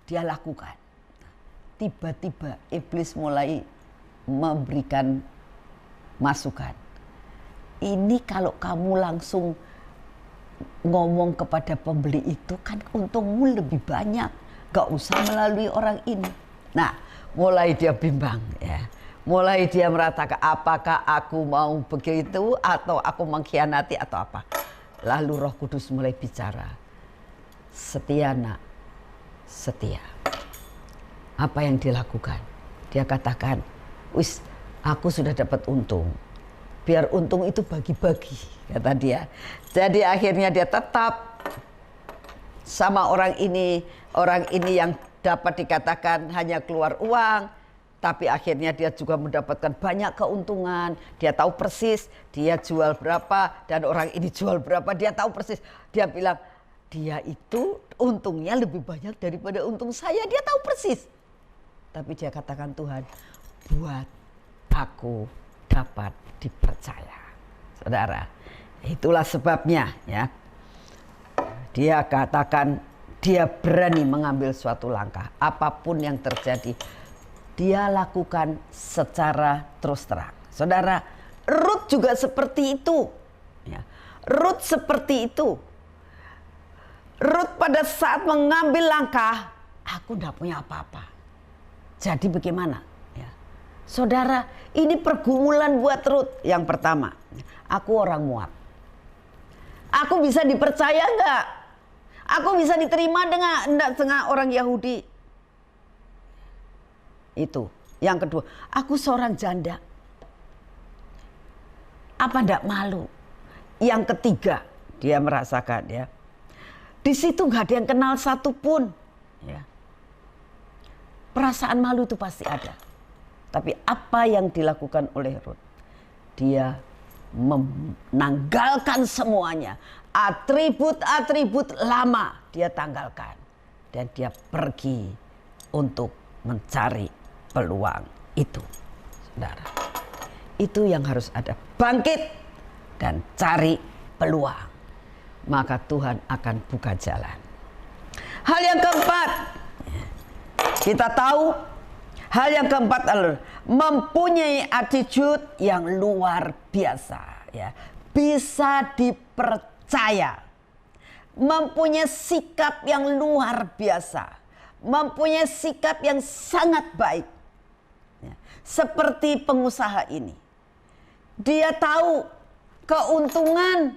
Dia lakukan. Tiba-tiba iblis mulai memberikan masukan. Ini kalau kamu langsung ngomong kepada pembeli itu kan untungmu lebih banyak. Gak usah melalui orang ini. Nah, mulai dia bimbang ya. Mulai dia meratakan apakah aku mau begitu atau aku mengkhianati atau apa. Lalu Roh Kudus mulai bicara. Setia nak, setia. Apa yang dilakukan? Dia katakan, wis aku sudah dapat untung. Biar untung itu bagi-bagi, kata dia. Jadi akhirnya dia tetap sama orang ini yang dapat dikatakan hanya keluar uang. Tapi akhirnya dia juga mendapatkan banyak keuntungan. Dia tahu persis dia jual berapa dan orang ini jual berapa. Dia tahu persis. Dia bilang, dia itu untungnya lebih banyak daripada untung saya. Dia tahu persis. Tapi dia katakan, Tuhan, buat aku dapat dipercaya. Saudara, itulah sebabnya ya. Dia katakan dia berani mengambil suatu langkah. Apapun yang terjadi, dia lakukan secara terus terang. Saudara, Ruth juga seperti itu. Ya. Ruth seperti itu. Ruth pada saat mengambil langkah, aku tidak punya apa-apa. Jadi bagaimana? Ya. Saudara, ini pergumulan buat Ruth. Yang pertama, aku orang Moab. Aku bisa dipercaya enggak? Aku bisa diterima dengan orang Yahudi? Itu. Yang kedua, aku seorang janda. Apa ndak malu? Yang ketiga, dia merasakan ya. Di situ nggak ada yang kenal satupun. Ya. Perasaan malu itu pasti ada. Tapi apa yang dilakukan oleh Ruth? Dia menanggalkan semuanya. Atribut-atribut lama dia tanggalkan. Dan dia pergi untuk mencari peluang itu. Saudara, itu yang harus ada. Bangkit dan cari peluang. Maka Tuhan akan buka jalan. Hal yang keempat, kita tahu hal yang keempat adalah mempunyai attitude yang luar biasa, ya. Bisa dipercaya. Mempunyai sikap yang luar biasa. Mempunyai sikap yang sangat baik. Ya. Seperti pengusaha ini. Dia tahu keuntungan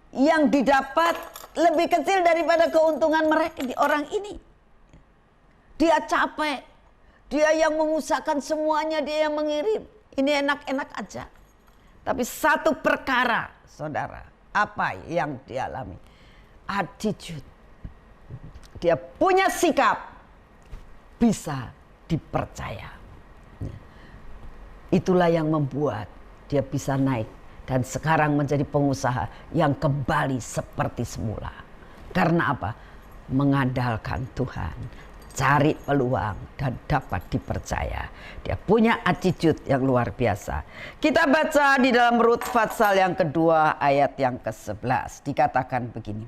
yang didapat lebih kecil daripada keuntungan mereka, orang ini. Dia capek. Dia yang mengusahakan semuanya, dia yang mengirim. Ini enak-enak aja. Tapi satu perkara, saudara, apa yang dialami? Attitude. Dia punya sikap, bisa dipercaya. Itulah yang membuat dia bisa naik dan sekarang menjadi pengusaha yang kembali seperti semula. Karena apa? Mengandalkan Tuhan, cari peluang dan dapat dipercaya. Dia punya attitude yang luar biasa. Kita baca di dalam Rut pasal yang kedua ayat yang ke-11. Dikatakan begini.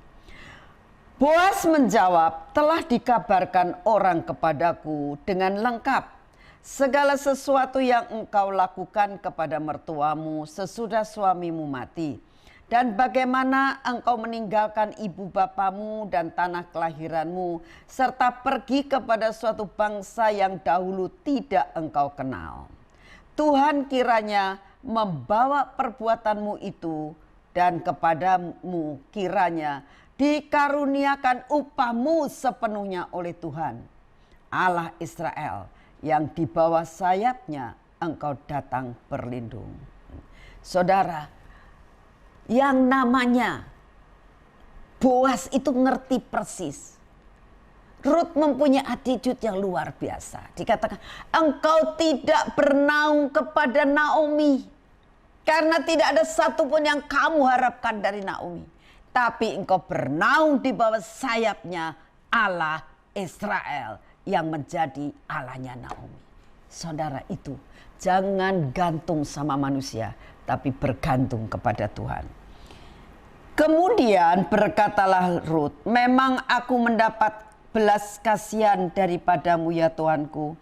Boas menjawab, telah dikabarkan orang kepadaku dengan lengkap segala sesuatu yang engkau lakukan kepada mertuamu sesudah suamimu mati. Dan bagaimana engkau meninggalkan ibu bapamu dan tanah kelahiranmu. Serta pergi kepada suatu bangsa yang dahulu tidak engkau kenal. Tuhan kiranya membawa perbuatanmu itu. Dan kepadamu kiranya dikaruniakan upahmu sepenuhnya oleh Tuhan Allah Israel. Yang di bawah sayapnya engkau datang berlindung. Saudara, yang namanya Boas itu ngerti persis. Ruth mempunyai attitude yang luar biasa. Dikatakan, engkau tidak bernaung kepada Naomi. Karena tidak ada satupun yang kamu harapkan dari Naomi. Tapi engkau bernaung di bawah sayapnya Allah Israel. Yang menjadi Allahnya Naomi. Saudara, itu jangan gantung sama manusia, tapi bergantung kepada Tuhan. Kemudian berkatalah Ruth, memang aku mendapat belas kasihan daripadamu ya Tuanku.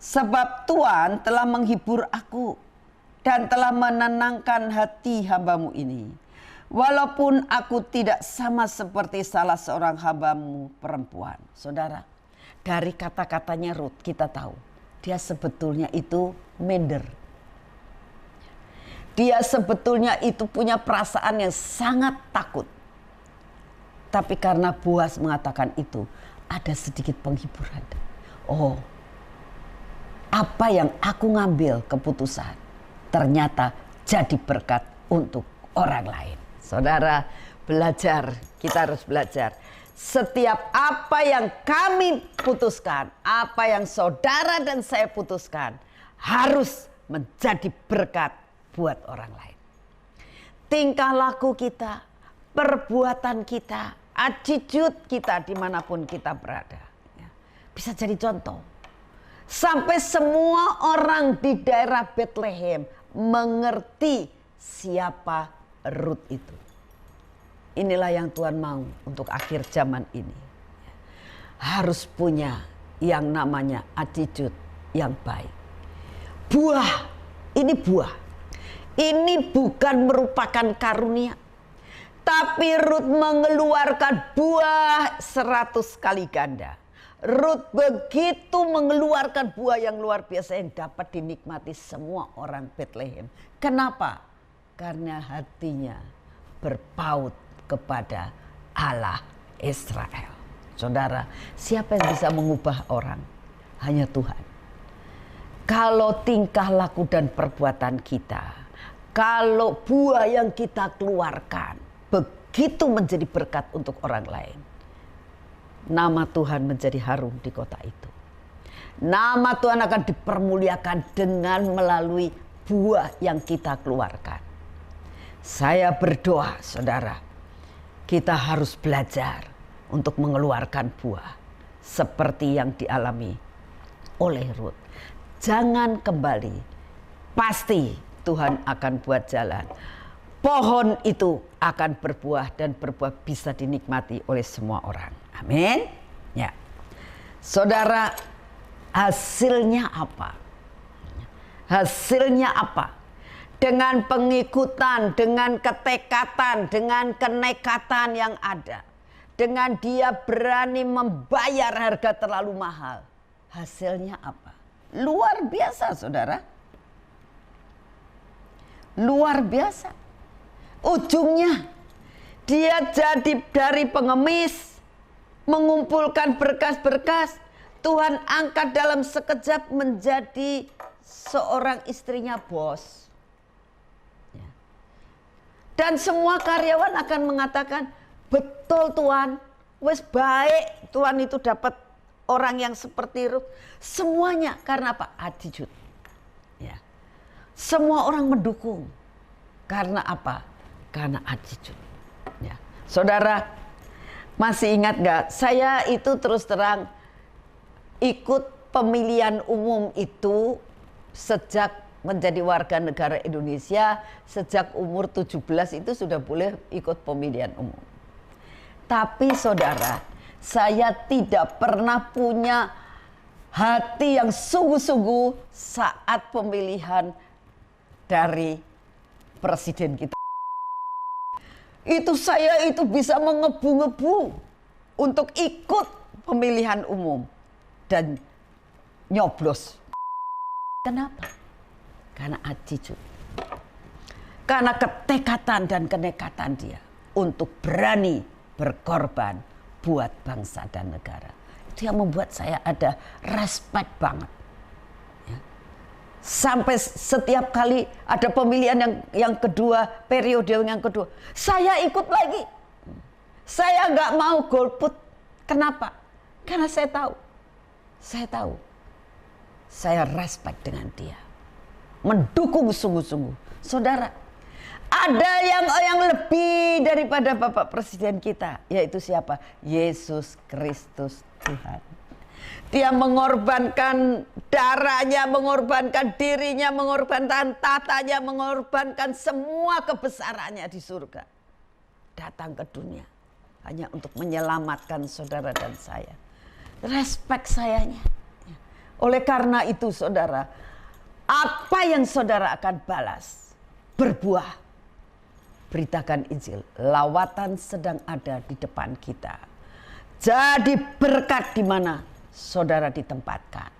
Sebab Tuhan telah menghibur aku dan telah menenangkan hati hambamu ini. Walaupun aku tidak sama seperti salah seorang hambamu perempuan. Saudara, dari kata-katanya Ruth kita tahu dia sebetulnya itu minder. Dia sebetulnya itu punya perasaan yang sangat takut. Tapi karena Boas mengatakan itu, ada sedikit penghiburan. Oh, apa yang aku ngambil keputusan ternyata jadi berkat untuk orang lain. Saudara, belajar, kita harus belajar. setiap apa yang kami putuskan, apa yang saudara dan saya putuskan, harus menjadi berkat buat orang lain. Tingkah laku kita, perbuatan kita, attitude kita dimanapun kita berada, bisa jadi contoh. Sampai semua orang di daerah Bethlehem mengerti siapa Ruth itu. Inilah yang Tuhan mau untuk akhir zaman ini. Harus punya yang namanya attitude yang baik. Buah, ini buah. Ini bukan merupakan karunia. Tapi Ruth mengeluarkan buah 100 kali ganda. Ruth begitu mengeluarkan buah yang luar biasa yang dapat dinikmati semua orang Bethlehem. Kenapa? Karena hatinya berpaut kepada Allah Israel. Saudara, siapa yang bisa mengubah orang? Hanya Tuhan. Kalau tingkah laku dan perbuatan kita, kalau buah yang kita keluarkan begitu menjadi berkat untuk orang lain, nama Tuhan menjadi harum di kota itu. Nama Tuhan akan dipermuliakan dengan melalui buah yang kita keluarkan. Saya berdoa, saudara, kita harus belajar untuk mengeluarkan buah seperti yang dialami oleh Ruth. Jangan kembali, pasti Tuhan akan buat jalan. Pohon itu akan berbuah dan berbuah bisa dinikmati oleh semua orang. Amin. Ya. Saudara, hasilnya apa? Hasilnya apa? Dengan pengikutan, dengan ketekatan, dengan kenekatan yang ada. Dengan dia berani membayar harga terlalu mahal. Hasilnya apa? Luar biasa, saudara. Luar biasa. Ujungnya dia jadi dari pengemis, mengumpulkan berkas-berkas, Tuhan angkat dalam sekejap menjadi seorang istrinya bos. Dan semua karyawan akan mengatakan, betul Tuhan, wes baik Tuhan itu dapat orang yang seperti Ruth. Semuanya karena apa? Attitude. Ya. Semua orang mendukung. Karena apa? Karena attitude. Ya. Saudara, masih ingat gak? Saya itu terus terang ikut pemilihan umum itu sejak menjadi warga negara Indonesia. Sejak umur 17 itu sudah boleh ikut pemilihan umum. Tapi saudara, saya tidak pernah punya hati yang sungguh-sungguh saat pemilihan dari presiden kita. Itu saya itu bisa mengebu-ngebu untuk ikut pemilihan umum dan nyoblos. Kenapa? Karena attitude. Karena ketekatan dan kenekatan dia untuk berani berkorban buat bangsa dan negara. Itu yang membuat saya ada respect banget. Sampai setiap kali ada pemilihan yang kedua, periode yang kedua, saya ikut lagi. Saya nggak mau golput. Kenapa? Karena saya tahu, saya respect dengan dia, mendukung sungguh-sungguh. Saudara, ada yang lebih daripada Bapak Presiden kita, yaitu siapa? Yesus Kristus Tuhan. Dia mengorbankan darahnya, mengorbankan dirinya, mengorbankan tatanya, mengorbankan semua kebesarannya di surga. Datang ke dunia hanya untuk menyelamatkan saudara dan saya. Respect sayanya. Oleh karena itu saudara, apa yang saudara akan balas? Berbuah. Beritakan Injil. Lawatan sedang ada di depan kita. Jadi berkat di mana saudara ditempatkan.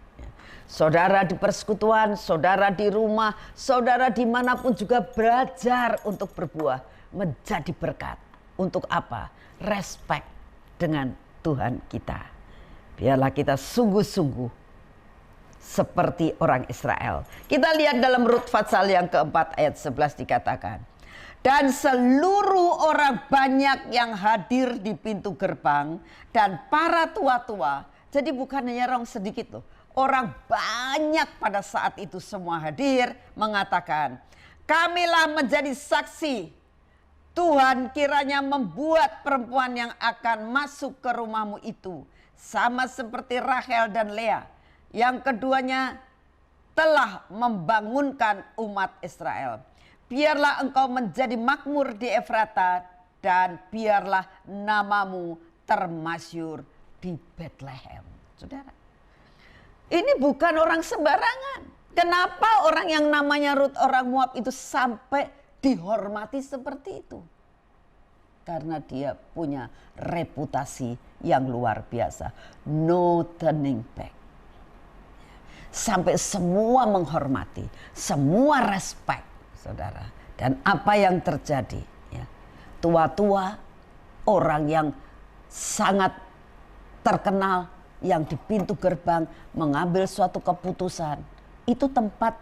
Saudara di persekutuan, saudara di rumah, saudara dimanapun juga belajar untuk berbuah. Menjadi berkat. Untuk apa? Respect dengan Tuhan kita. Biarlah kita sungguh-sungguh seperti orang Israel. Kita lihat dalam Rut pasal yang keempat ayat 11 dikatakan. Dan seluruh orang banyak yang hadir di pintu gerbang dan para tua-tua. Jadi bukan hanya orang sedikit loh. Orang banyak pada saat itu semua hadir mengatakan, kamilah menjadi saksi. Tuhan kiranya membuat perempuan yang akan masuk ke rumahmu itu sama seperti Rahel dan Lea. Yang keduanya telah membangunkan umat Israel. Biarlah engkau menjadi makmur di Efrata dan biarlah namamu termasyur di Bethlehem. Saudara, ini bukan orang sembarangan. Kenapa orang yang namanya Rut orang Moab itu sampai dihormati seperti itu? Karena dia punya reputasi yang luar biasa. No turning back. Sampai semua menghormati, semua respect. Saudara, dan apa yang terjadi, ya, tua-tua, orang yang sangat terkenal yang di pintu gerbang mengambil suatu keputusan, itu tempat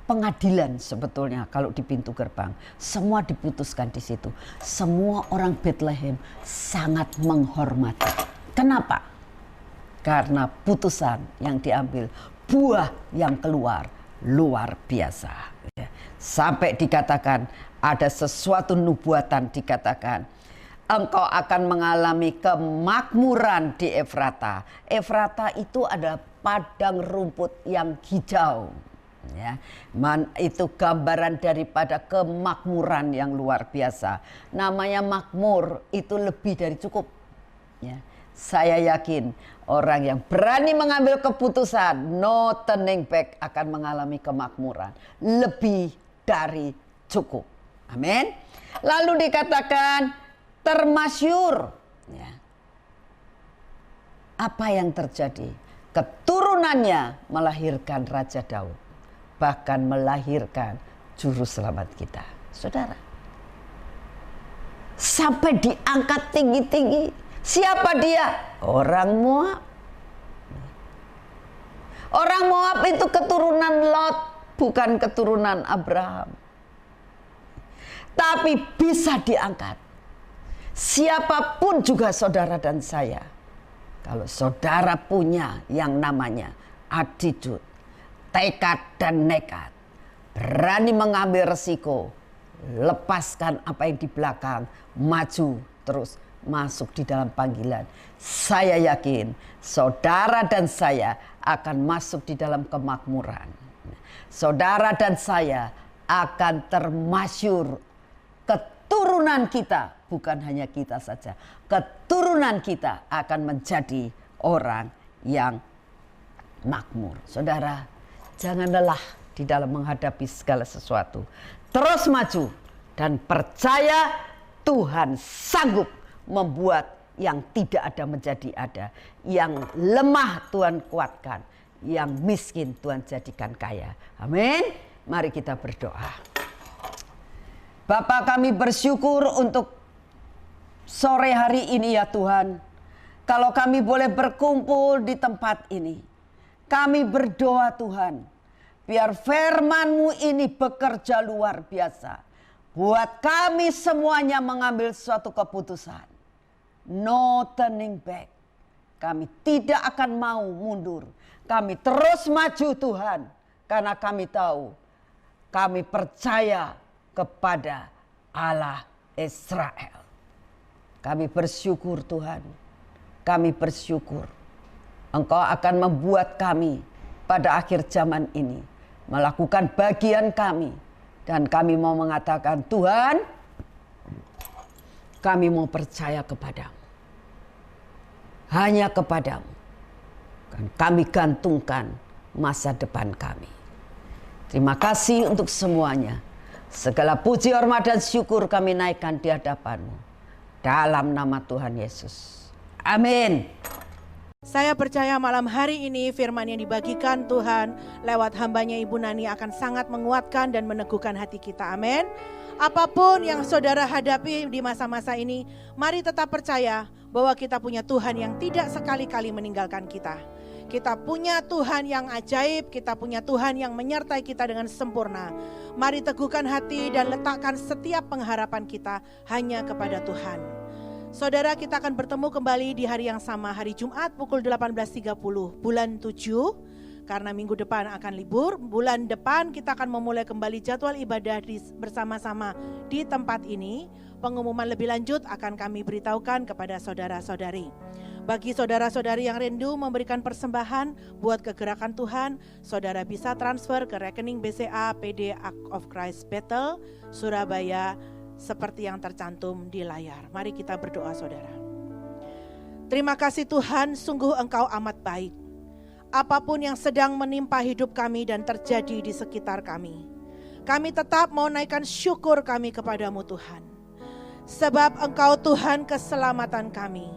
pengadilan sebetulnya. Kalau di pintu gerbang semua diputuskan di situ. Semua orang Bethlehem sangat menghormati. Kenapa? Karena putusan yang diambil, buah yang keluar luar biasa. Sampai dikatakan ada sesuatu nubuatan, dikatakan engkau akan mengalami kemakmuran di Efrata. Efrata itu adalah padang rumput yang hijau. Ya, itu gambaran daripada kemakmuran yang luar biasa. Namanya makmur itu lebih dari cukup. Ya, saya yakin orang yang berani mengambil keputusan no turning back akan mengalami kemakmuran lebih dari cukup. Amin. Lalu dikatakan termasyur. Ya. Apa yang terjadi? Keturunannya melahirkan Raja Daud. Bahkan melahirkan juru selamat kita. Saudara. Sampai diangkat tinggi-tinggi. Siapa dia? Orang Moab. Orang Moab itu keturunan Lot, bukan keturunan Abraham. Tapi bisa diangkat. Siapapun juga saudara dan saya. Kalau saudara punya yang namanya attitude, tekad dan nekat, berani mengambil resiko, lepaskan apa yang di belakang, maju terus masuk di dalam panggilan. Saya yakin saudara dan saya akan masuk di dalam kemakmuran. Saudara dan saya akan termasyur. Keturunan kita, bukan hanya kita saja, keturunan kita akan menjadi orang yang makmur. Saudara, jangan lelah di dalam menghadapi segala sesuatu. Terus maju dan percaya Tuhan sanggup membuat yang tidak ada menjadi ada. Yang lemah Tuhan kuatkan. Yang miskin Tuhan jadikan kaya. Amin. Mari kita berdoa. Bapa, kami bersyukur untuk sore hari ini ya Tuhan. Kalau kami boleh berkumpul di tempat ini. Kami berdoa Tuhan. Biar firman-Mu ini bekerja luar biasa. Buat kami semuanya mengambil suatu keputusan. No turning back. Kami tidak akan mau mundur. Kami terus maju Tuhan. Karena kami tahu. Kami percaya kepada Allah Israel. Kami bersyukur Tuhan. Kami bersyukur. Engkau akan membuat kami pada akhir zaman ini. Melakukan bagian kami. Dan kami mau mengatakan Tuhan. Kami mau percaya kepadamu. Hanya kepadamu. Dan kami gantungkan masa depan kami. Terima kasih untuk semuanya. Segala puji, hormat, dan syukur kami naikkan di hadapan-Mu. Dalam nama Tuhan Yesus. Amin. Saya percaya malam hari ini firman yang dibagikan Tuhan lewat hambanya Ibu Nani akan sangat menguatkan dan meneguhkan hati kita. Amin. Apapun yang saudara hadapi di masa-masa ini, mari tetap percaya bahwa kita punya Tuhan yang tidak sekali-kali meninggalkan kita. Kita punya Tuhan yang ajaib, kita punya Tuhan yang menyertai kita dengan sempurna. Mari teguhkan hati dan letakkan setiap pengharapan kita hanya kepada Tuhan. Saudara, kita akan bertemu kembali di hari yang sama, hari Jumat pukul 18.30 bulan 7. Karena minggu depan akan libur, bulan depan kita akan memulai kembali jadwal ibadah bersama-sama di tempat ini. Pengumuman lebih lanjut akan kami beritahukan kepada saudara-saudari. Bagi saudara-saudari yang rindu memberikan persembahan buat kegerakan Tuhan, saudara bisa transfer ke rekening BCA PD Ark of Christ Bethel, Surabaya, seperti yang tercantum di layar. Mari kita berdoa, saudara. Terima kasih Tuhan, sungguh Engkau amat baik. Apapun yang sedang menimpa hidup kami dan terjadi di sekitar kami tetap mau naikkan syukur kami kepadamu Tuhan. Sebab Engkau Tuhan keselamatan kami.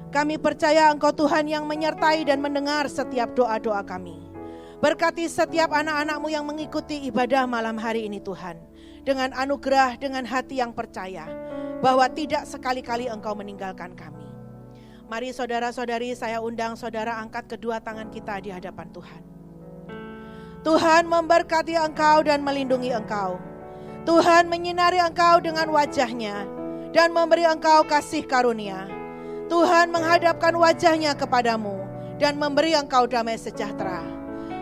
Kami percaya Engkau Tuhan yang menyertai dan mendengar setiap doa-doa kami. Berkati setiap anak-anak-Mu yang mengikuti ibadah malam hari ini Tuhan. Dengan anugerah, dengan hati yang percaya bahwa tidak sekali-kali Engkau meninggalkan kami. Mari saudara-saudari, saya undang saudara angkat kedua tangan kita di hadapan Tuhan. Tuhan memberkati engkau dan melindungi engkau. Tuhan menyinari engkau dengan wajah-Nya dan memberi engkau kasih karunia. Tuhan menghadapkan wajah-Nya kepadamu dan memberi engkau damai sejahtera.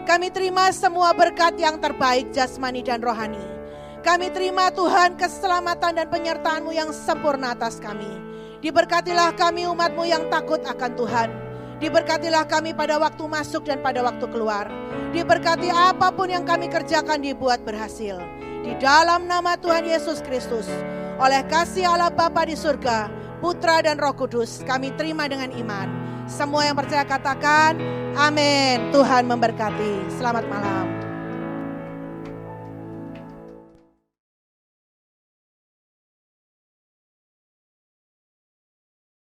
Kami terima semua berkat yang terbaik jasmani dan rohani. Kami terima Tuhan keselamatan dan penyertaan-Mu yang sempurna atas kami. Diberkatilah kami umat-Mu yang takut akan Tuhan. Diberkatilah kami pada waktu masuk dan pada waktu keluar. Diberkati apapun yang kami kerjakan dibuat berhasil. Di dalam nama Tuhan Yesus Kristus, oleh kasih Allah Bapa di surga, Putra dan Roh Kudus, kami terima dengan iman. Semua yang percaya katakan, amin. Tuhan memberkati. Selamat malam.